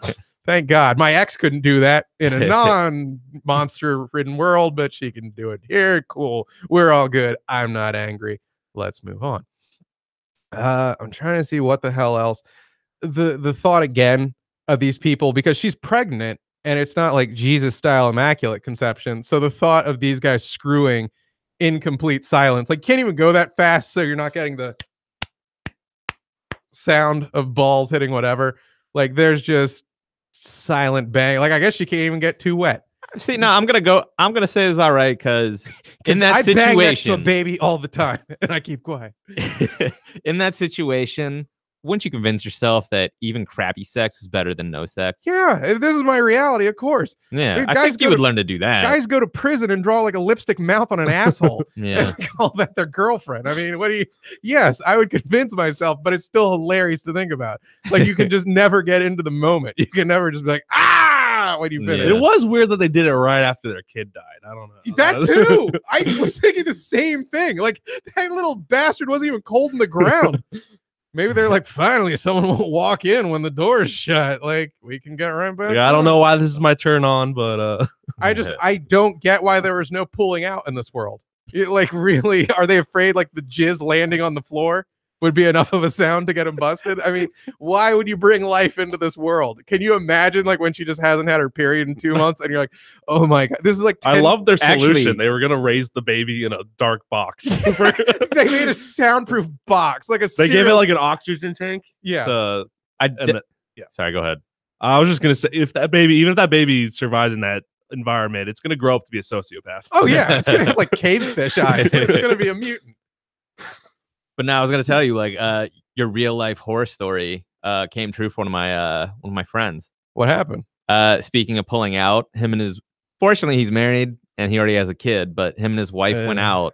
Thank God. My ex couldn't do that in a non-monster ridden world, but she can do it here. Cool. We're all good. I'm not angry. Let's move on. I'm trying to see what the hell else. The thought again of these people, because she's pregnant. And it's not like Jesus-style immaculate conception. So the thought of these guys screwing in complete silence, like can't even go that fast, so you're not getting the sound of balls hitting whatever. Like there's just silent bang. Like I guess you can't even get too wet. See, no, I'm gonna say it's all right because in that I bang next to a situation, baby all the time, and I keep quiet. in that situation, wouldn't you convince yourself that even crappy sex is better than no sex? Yeah, if this is my reality, of course. Yeah, Dude, I think you would learn to do that. Guys go to prison and draw like a lipstick mouth on an asshole. Yeah, and call that their girlfriend. I mean, what do you? Yes, I would convince myself, but it's still hilarious to think about. Like you can just never get into the moment. You can never just be like, when you finish. It was weird that they did it right after their kid died. I don't know. That too. I was thinking the same thing. Like that little bastard wasn't even cold in the ground. Maybe they're like, finally, someone won't walk in when the door is shut. Like, we can get right back. I don't know why this is my turn on, but I don't get why there was no pulling out in this world. Like, really, are they afraid like the jizz landing on the floor would be enough of a sound to get them busted? I mean, why would you bring life into this world? Can you imagine like when she just hasn't had her period in 2 months and you're like, oh my God, this is like 10... I love their solution. Actually, they were going to raise the baby in a dark box. They made a soundproof box. Like they gave it like an oxygen tank. Yeah. Sorry, go ahead. I was just going to say, even if that baby survives in that environment, it's going to grow up to be a sociopath. Oh yeah. It's going to have like cavefish eyes. It's going to be a mutant. But now I was gonna tell you, like, your real life horror story. came true for one of my friends. What happened? Speaking of pulling out, fortunately he's married and he already has a kid, but him and his wife went out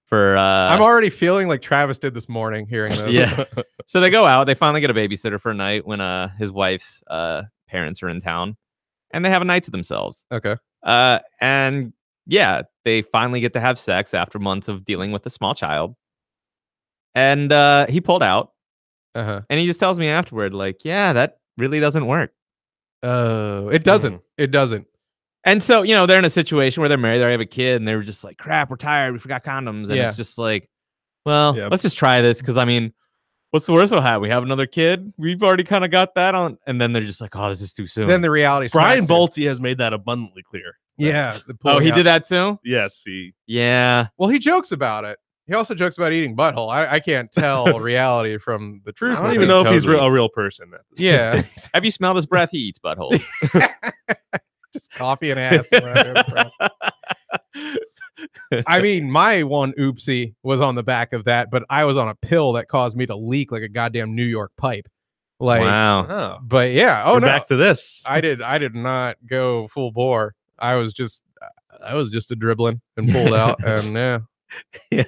for I'm already feeling like Travis did this morning hearing this. Yeah. So they go out, they finally get a babysitter for a night when his wife's parents are in town, and they have a night to themselves. Okay. And yeah, they finally get to have sex after months of dealing with a small child. And he pulled out. Uh-huh. And he just tells me afterward, like, yeah, that really doesn't work. Oh, it doesn't. It doesn't. And so, they're in a situation where they're married, they have a kid, and they were just like, crap, we're tired, we forgot condoms. And it's just like, well, let's just try this. Because, I mean, what's the worst we'll have? We have another kid. We've already kind of got that on. And then they're just like, oh, this is too soon. Then the reality Brian smacks you. Bolte has made that abundantly clear. Yeah. Oh, he did that too? Yes, he. Yeah. Well, he jokes about it. He also jokes about eating butthole. I can't tell reality from the truth. I don't even know if he's Totally. a real person. Yeah. Have you smelled his breath? He eats butthole. Just coffee and ass. I mean, my one oopsie was on the back of that, but I was on a pill that caused me to leak like a goddamn New York pipe. Like, wow. Oh, but yeah. Oh, we're no. back to this. I did not go full bore. I was just a dribbling and pulled out, and yeah. Yeah.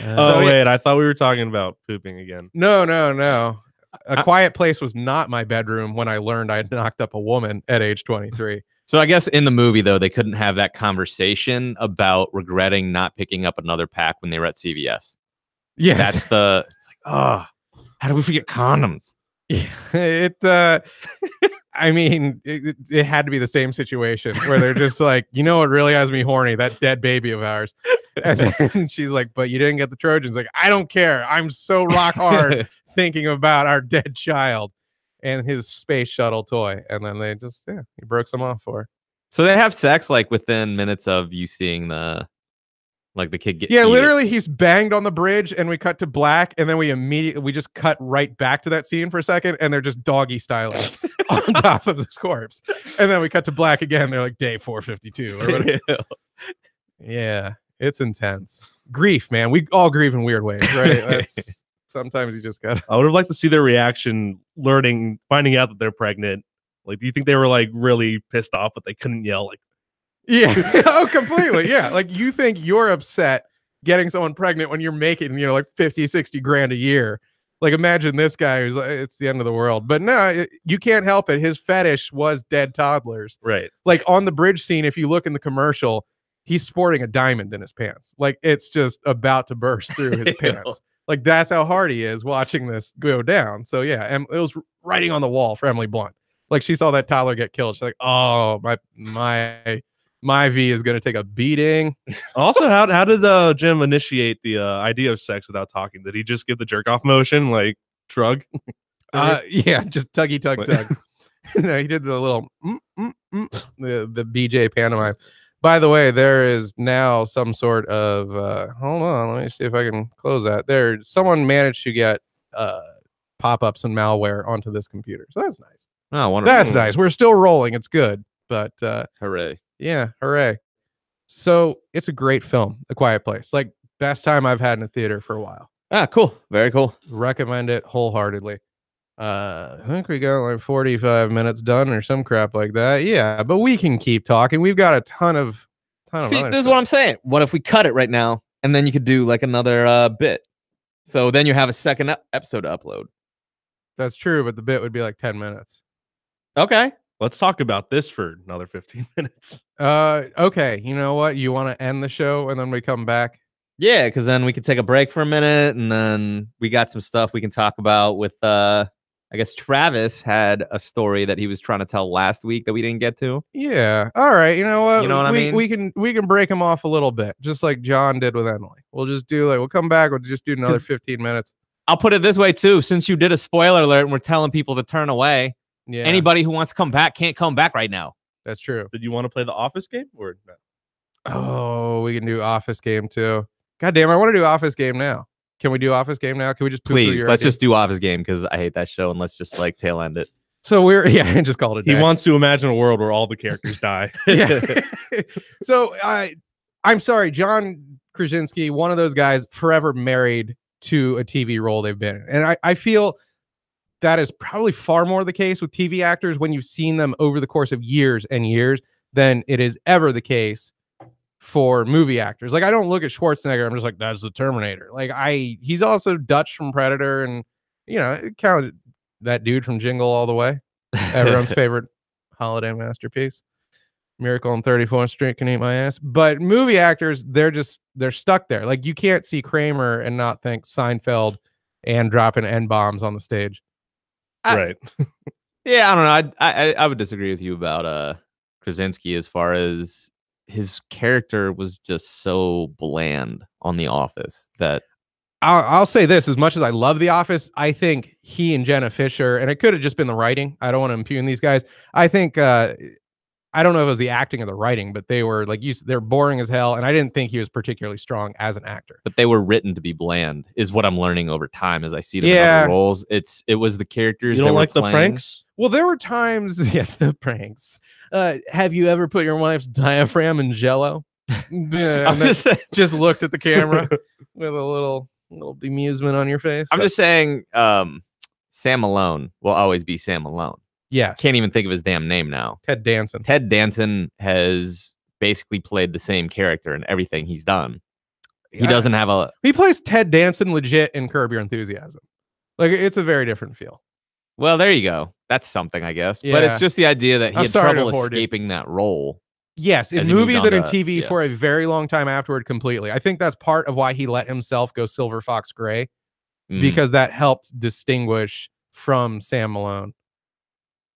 Oh, wait, I thought we were talking about pooping again. No. A Quiet Place was not my bedroom when I learned I had knocked up a woman at age 23. So I guess in the movie, though, they couldn't have that conversation about regretting not picking up another pack when they were at CVS. Yeah, It's like, oh, how do we forget condoms? Yeah, I mean, it had to be the same situation where they're just like, what really has me horny? That dead baby of ours. And then she's like, but you didn't get the Trojans. Like, I don't care. I'm so rock hard thinking about our dead child and his space shuttle toy. And then they just, he broke some off for her. So they have sex like within minutes of you seeing the kid get. Yeah, literally, he's banged on the bridge, and we cut to black, and then we just cut right back to that scene for a second, and they're just doggy styling on top of this corpse, and then we cut to black again. They're like day 452 or whatever. Yeah, it's intense. Grief, man. We all grieve in weird ways, right? Sometimes you just gotta. I would have liked to see their reaction, finding out that they're pregnant. Like, do you think they were like really pissed off, but they couldn't yell? Like, yeah. Oh, completely. Yeah. Like, you think you're upset getting someone pregnant when you're making, like 50, 60 grand a year. Like, imagine this guy who's like, it's the end of the world. But no, you can't help it. His fetish was dead toddlers. right. Like, on the bridge scene, if you look in the commercial, he's sporting a diamond in his pants. Like, it's just about to burst through his pants. Like, that's how hard he is watching this go down. So yeah, it was writing on the wall for Emily Blunt. Like, she saw that toddler get killed. She's like, oh, my V is going to take a beating. Also, how did Jim initiate the idea of sex without talking? Did he just give the jerk off motion, like shrug? Yeah, just tuggy tug tug. No, he did the little the BJ pantomime. By the way, there is now some sort of hold on, let me see if I can close that. Someone managed to get pop-ups and malware onto this computer, so that's nice. Oh, wonderful. That's nice. We're still rolling. It's good, but Hooray. yeah, hooray. So it's a great film, A Quiet Place. Like, best time I've had in a theater for a while. Ah, cool. Very cool. Recommend it wholeheartedly. I think we got like 45 minutes done or some crap like that. Yeah, but we can keep talking. We've got a ton of See, other this is stuff. what I'm saying. What if we cut it right now and then you could do like another bit? So then you have a second episode to upload. That's true, but the bit would be like 10 minutes. Okay. Let's talk about this for another 15 minutes. Okay. You know what? You want to end the show and then we come back? Yeah, because then we could take a break for a minute and then we got some stuff we can talk about with I guess Travis had a story that he was trying to tell last week that we didn't get to. Yeah. All right. You know what? You know what I mean? We can break them off a little bit, just like John did with Emily. We'll come back. We'll just do another 15 minutes. I'll put it this way too. Since you did a spoiler alert and we're telling people to turn away, Yeah. anybody who wants to come back can't come back right now. That's true. Did you want to play the Office game or no? Oh, we can do Office Game too. God damn, I want to do Office Game now. Can we do Office Game now? Can we just Please, let's just do Office Game because I hate that show and let's just like tail end it. So just call it a day. He wants to imagine a world where all the characters die. Yeah. So I'm sorry, John Krasinski, one of those guys forever married to a TV role they've been in. And I feel that is probably far more the case with TV actors when you've seen them over the course of years and years than it is ever the case for movie actors. Like, I don't look at Schwarzenegger, I'm just like, that's the Terminator. Like, he's also Dutch from Predator, and kind of that dude from Jingle All the Way, everyone's favorite holiday masterpiece. Miracle on 34th Street can eat my ass. But movie actors, they're stuck there. Like, you can't see Kramer and not think Seinfeld and dropping N-bombs on the stage. Right. Yeah, I don't know. I would disagree with you about Krasinski as far as his character was just so bland on The Office that I'll say this: as much as I love The Office, I think he and Jenna Fisher, and it could have just been the writing. I don't want to impugn these guys. I think I don't know if it was the acting or the writing, but they were they're boring as hell, and I didn't think he was particularly strong as an actor. But they were written to be bland, is what I'm learning over time as I see them in other roles. It was the characters. You don't like the playing. pranks? Well, there were times, the pranks. Have you ever put your wife's diaphragm in Jell-O? Just looked at the camera with a little bemusement on your face. I'm just saying, Sam Malone will always be Sam Malone. Yes. Can't even think of his damn name now. Ted Danson. Ted Danson has basically played the same character in everything he's done. He doesn't have a... He plays Ted Danson legit in Curb Your Enthusiasm. Like, it's a very different feel. Well, there you go. That's something, I guess. Yeah. But it's just the idea that he I'm had sorry trouble to hoard it. escaping that role. Yes, in as he moved movies on and in to- TV yeah. for a very long time afterward completely. I think that's part of why he let himself go Silver Fox Gray, because that helped distinguish from Sam Malone.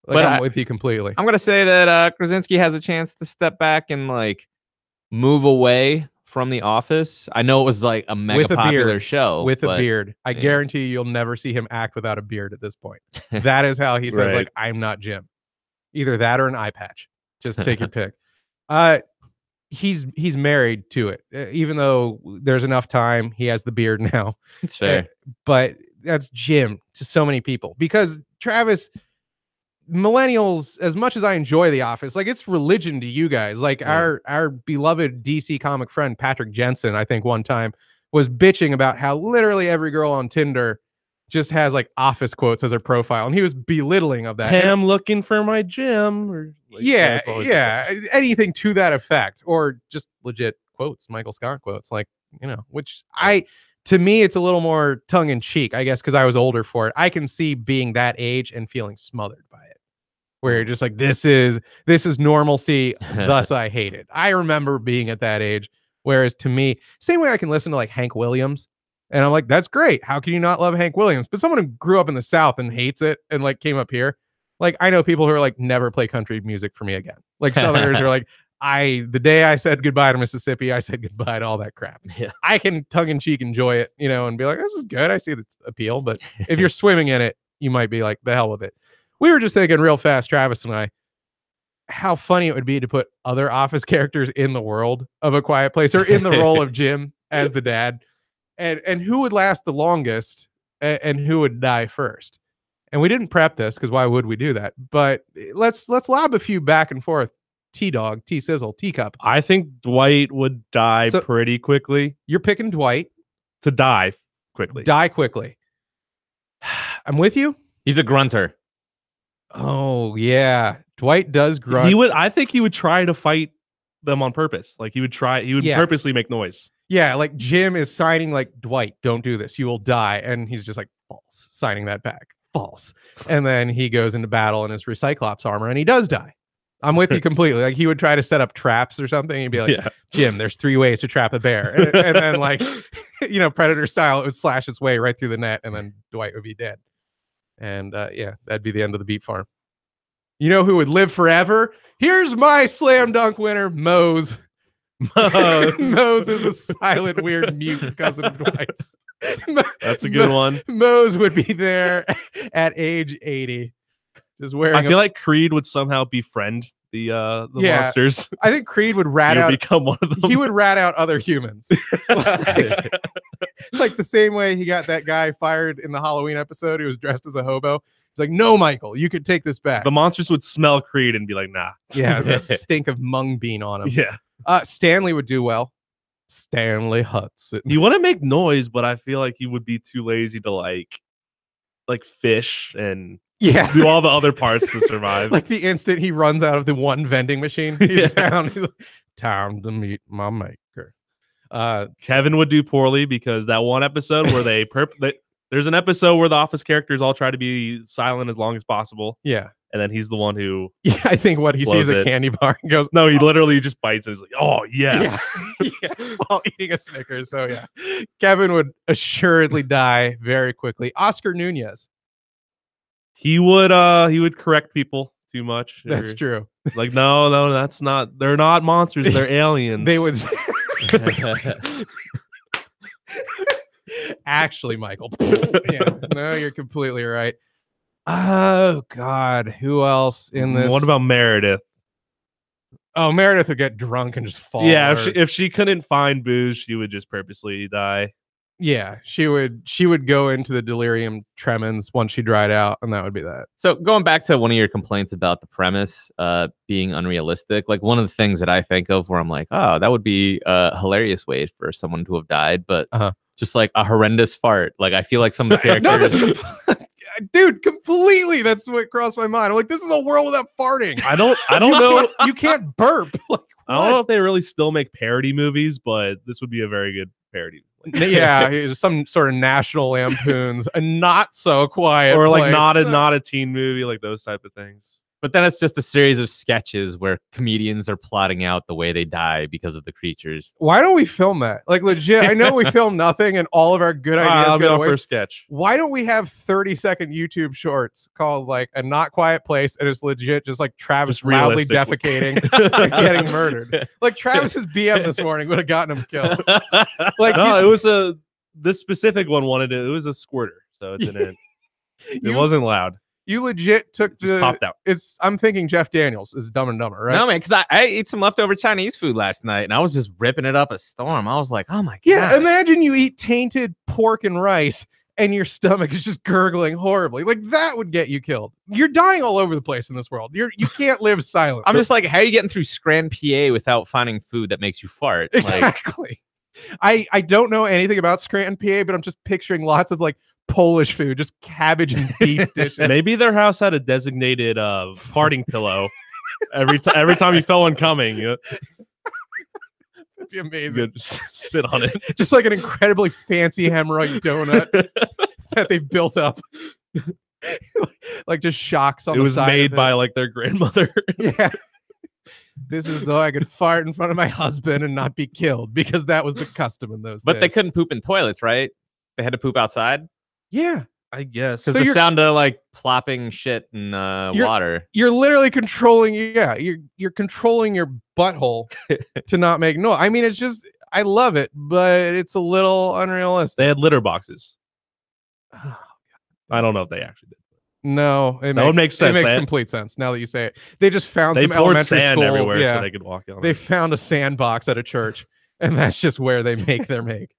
Like, But I'm with you completely. I'm gonna say that Krasinski has a chance to step back and like move away from The Office. I know it was like a mega With a popular beard. show With a but beard. I yeah. guarantee you'll never see him act without a beard at this point. That is how he says, Right. like, I'm not Jim. Either that or an eye patch. Just take your pick. He's married to it. Even though there's enough time, he has the beard now. It's fair. But that's Jim to so many people. Because Travis, millennials, as much as I enjoy The Office, like, it's religion to you guys. Like, Yeah. our beloved DC comic friend Patrick Jensen, I think one time was bitching about how literally every girl on Tinder just has like Office quotes as her profile, and he was belittling of that. And Pam looking for my gym. Or that's always- anything to that effect, or just legit quotes, Michael Scott quotes, like, which to me, it's a little more tongue in cheek, I guess, because I was older for it. I can see being that age and feeling smothered by it, where you're just like, this is normalcy, thus I hate it. I remember being at that age, whereas to me, same way I can listen to like Hank Williams, and I'm like, that's great. How can you not love Hank Williams? But someone who grew up in the South and hates it and like came up here, like, I know people who are like, never play country music for me again. Like, Southerners are like, the day I said goodbye to Mississippi, I said goodbye to all that crap. Yeah. I can tongue in cheek enjoy it, and be like, this is good. I see the appeal. But if you're swimming in it, you might be like, the hell with it. We were just thinking real fast, Travis and I, how funny it would be to put other Office characters in the world of A Quiet Place, or in the role of Jim as the dad, and who would last the longest, and who would die first. And we didn't prep this, because why would we do that? But let's lob a few back and forth. T-Dog, T-Sizzle, Teacup. I think Dwight would die So- pretty quickly. You're picking Dwight. To die quickly. Die quickly. I'm with you. He's a grunter. Oh yeah, Dwight does grunt. I think he would try to fight them on purpose. Like, he would Yeah. purposely make noise. Yeah, like Jim is signing like, Dwight, don't do this, you will die, and he's just like, false, signing that back, false. And then he goes into battle in his Recyclops armor, and he does die. I'm with you completely. Like, he would try to set up traps or something. He'd be like, Yeah. Jim, there's 3 ways to trap a bear, and then like, Predator style, it would slash its way right through the net, and then Dwight would be dead. And yeah, that'd be the end of the beet farm. You know who would live forever? Here's my slam dunk winner, Mose. Mose is a silent, weird, mute cousin of Dwight's. That's a good one. Mose would be there at age 80, just wearing. I feel like Creed would somehow befriend the Yeah. monsters. I think Creed would rat He would out. become one of them. He would rat out other humans, like the same way he got that guy fired in the Halloween episode. He was dressed as a hobo. He's like, "No, Michael, you could take this back." The monsters would smell Creed and be like, nah. Yeah, the stink of mung bean on him. Yeah. Stanley would do well. Stanley Hudson. He wouldn't make noise, but I feel like he would be too lazy to like like fish and Yeah. do all the other parts to survive. Like the instant he runs out of the one vending machine he's found, he's like, time to meet my maker. Kevin would do poorly because that one episode where there's an episode where the Office characters all try to be silent as long as possible, yeah. and then he's the one who Yeah, I think what he Blows sees a it. candy bar and goes, no, he literally just bites and he's like, oh yes. yeah, while eating a Snickers. So yeah, Kevin would assuredly die very quickly. Oscar Nunez. He would correct people too much. That's Or, true. like no, that's not. They're not monsters. They're aliens. They would actually, Michael. Yeah, no, you're completely right. Oh God, who else in this? What about Meredith? Oh, Meredith would get drunk and just fall. Yeah, or- if she couldn't find booze, she would just purposely die. yeah, she would go into the delirium tremens once she dried out, and that would be that. So going back to one of your complaints about the premise being unrealistic, like one of the things that I think of where I'm like, oh, that would be a hilarious way for someone to have died, but just like a horrendous fart. Like I feel like some of the characters. No, that's dude, completely. That's what crossed my mind. I'm like, this is a world without farting. I don't know. You can't burp. Like, I don't know if they really still make parody movies, but this would be a very good parody. yeah, some sort of National Lampoons, a not so quiet, Or like place. not a teen movie, like those type of things. But then it's just a series of sketches where comedians are plotting out the way they die because of the creatures. Why don't we film that? Like legit, I know we film nothing, and all of our good ideas I'll go go to for a waste. sketch. Why don't we have 30-second YouTube shorts called like A Not Quiet Place, and it's legit just like Travis Just loudly realistic. defecating and getting murdered. Like Travis's BM this morning would have gotten him killed. Like No, he's- it was this specific one wanted it. It was a squirter, so it didn't. It you, wasn't loud. you legit took Just popped out. I'm thinking Jeff Daniels is Dumb and Dumber, right? No, man, because I ate some leftover Chinese food last night and I was just ripping it up a storm. I was like, oh my God. Yeah, imagine you eat tainted pork and rice and your stomach is just gurgling horribly. Like that would get you killed. You're dying all over the place in this world. You can't live silent. I'm just like, how are you getting through Scranton, PA without finding food that makes you fart? Like, exactly. I don't know anything about Scranton, PA, but I'm just picturing lots of like Polish food, just cabbage and beef dishes. Maybe their house had a designated farting pillow. Every time you felt one coming, you That'd be amazing. could sit on it. Just like an incredibly fancy hemorrhoid donut that they've built up. Like just shocks on It the was side made of it. by like their grandmother. Yeah. This is so I could fart in front of my husband and not be killed because that was the custom in those but days. they couldn't poop in toilets, right? They had to poop outside Yeah. I guess. because So the you're- sound of like plopping shit in water. You're literally controlling you're controlling your butthole to not make noise. I mean, it's just I love it, but it's a little unrealistic. They had litter boxes. I don't know if they actually did. No, it That would make sense. It makes They- complete sense now that you say it. They just found They some poured elementary sand school. everywhere Yeah, so they could walk on they it. found a sandbox at a church, and that's just where they make their make.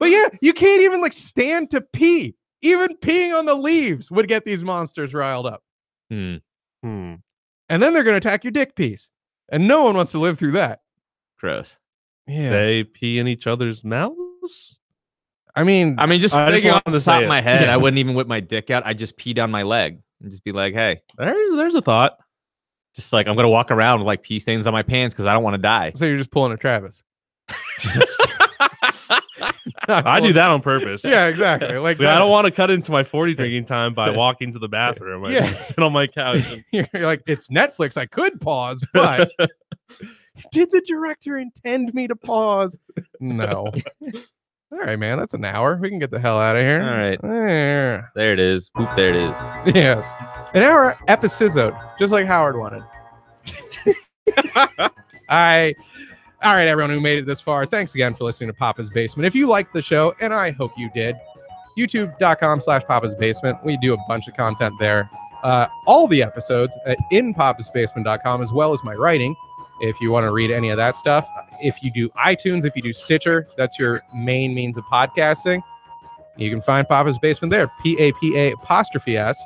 But yeah, you can't even like stand to pee. Even peeing on the leaves would get these monsters riled up. Hmm. Hmm. And then they're going to attack your dick piece. And no one wants to live through that. Gross. Yeah. They pee in each other's mouths. I mean, I mean, just I just thinking off wanted to the top say of my it. head, Yeah. I wouldn't even whip my dick out. I'd just pee down my leg and just be like, hey, There's a thought. just like I'm gonna walk around with like pee stains on my pants because I don't want to die. so you're just pulling a Travis. I do that on purpose. Yeah, exactly. Like See, I don't want to cut into my 40 drinking time by walking to the bathroom. I Yeah. just sit on my couch. And, You're like, it's Netflix. I could pause, but did the director intend me to pause? No. All right, man. That's an hour. We can get the hell out of here. All right. There. There it is. Whoop, there it is. Yes. An hour episode, just like Howard wanted. All right, everyone who made it this far, thanks again for listening to Papa's Basement. If you liked the show, and I hope you did, youtube.com/Papa's Basement. We do a bunch of content there. All the episodes in papasbasement.com, as well as my writing. If you want to read any of that stuff, if you do iTunes, if you do Stitcher, that's your main means of podcasting. You can find Papa's Basement there, PAPA''S.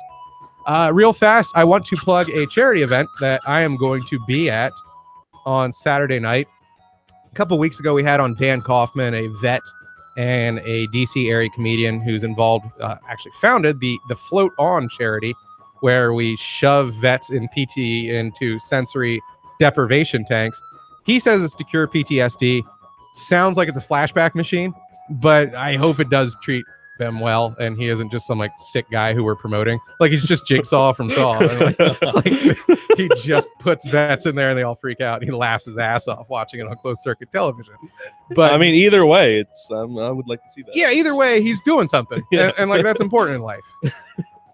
Real fast, I want to plug a charity event that I am going to be at on Saturday night. A couple weeks ago, we had on Dan Kaufman, a vet and a DC area comedian who's involved, actually founded the Float On charity, where we shove vets in PT into sensory deprivation tanks. He says it's to cure PTSD. Sounds like it's a flashback machine, but I hope it does treat them well, and he isn't just some like sick guy who we're promoting. Like he's just Jigsaw from Saw. Like, he just puts vets in there and they all freak out. And he laughs his ass off watching it on closed circuit television. But I mean, either way, it's I would like to see that. Yeah, either way, he's doing something, and like that's important in life.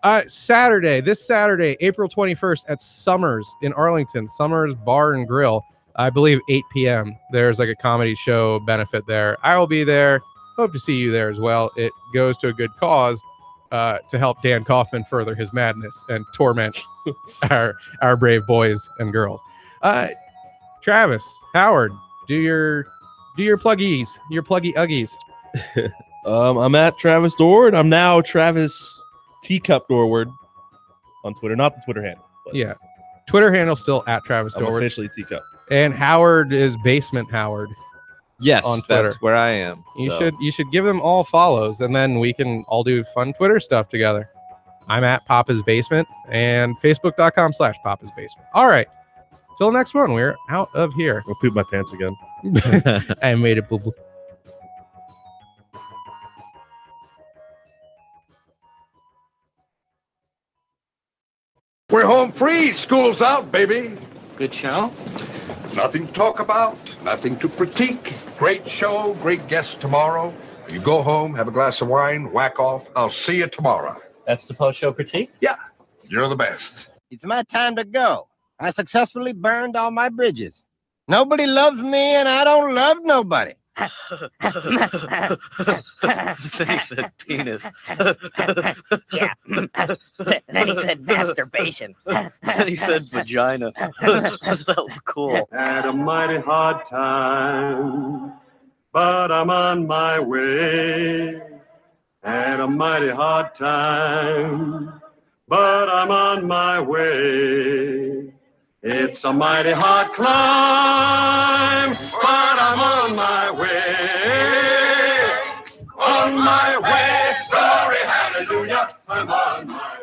This Saturday, April 21st at Summers in Arlington, Summers Bar and Grill. I believe 8 p.m. There's like a comedy show benefit there. I will be there. Hope to see you there as well. It goes to a good cause to help Dan Kaufman further his madness and torment our brave boys and girls. Travis, Howard, do your pluggies, your pluggy uggies. I'm at Travis Dorward. I'm now Travis Teacup Dorward on Twitter, not the Twitter handle. But Yeah, Twitter handle still at Travis I'm Dorward. officially Teacup. And Howard is Basement Howard. Yes, on Twitter. that's where I am. You so. should give them all follows, and then we can all do fun Twitter stuff together. I'm at Papa's Basement and Facebook.com/Papa's Basement. All right. Till the next one, we're out of here. I'll poop my pants again. I made it, boo boo. We're home free. School's out, baby. Good show. Nothing to talk about, nothing to critique. Great show, great guests tomorrow. You go home, have a glass of wine, whack off. I'll see you tomorrow. That's the post-show critique? Yeah, you're the best. It's my time to go. I successfully burned all my bridges. Nobody loves me, and I don't love nobody. Then he said penis. Yeah. Then he said masturbation. Then he said vagina. That was cool. Had a mighty hard time, but I'm on my way. Had a mighty hard time, but I'm on my way. It's a mighty hard climb, but I'm on my way. On my way, glory, hallelujah, I'm on my way.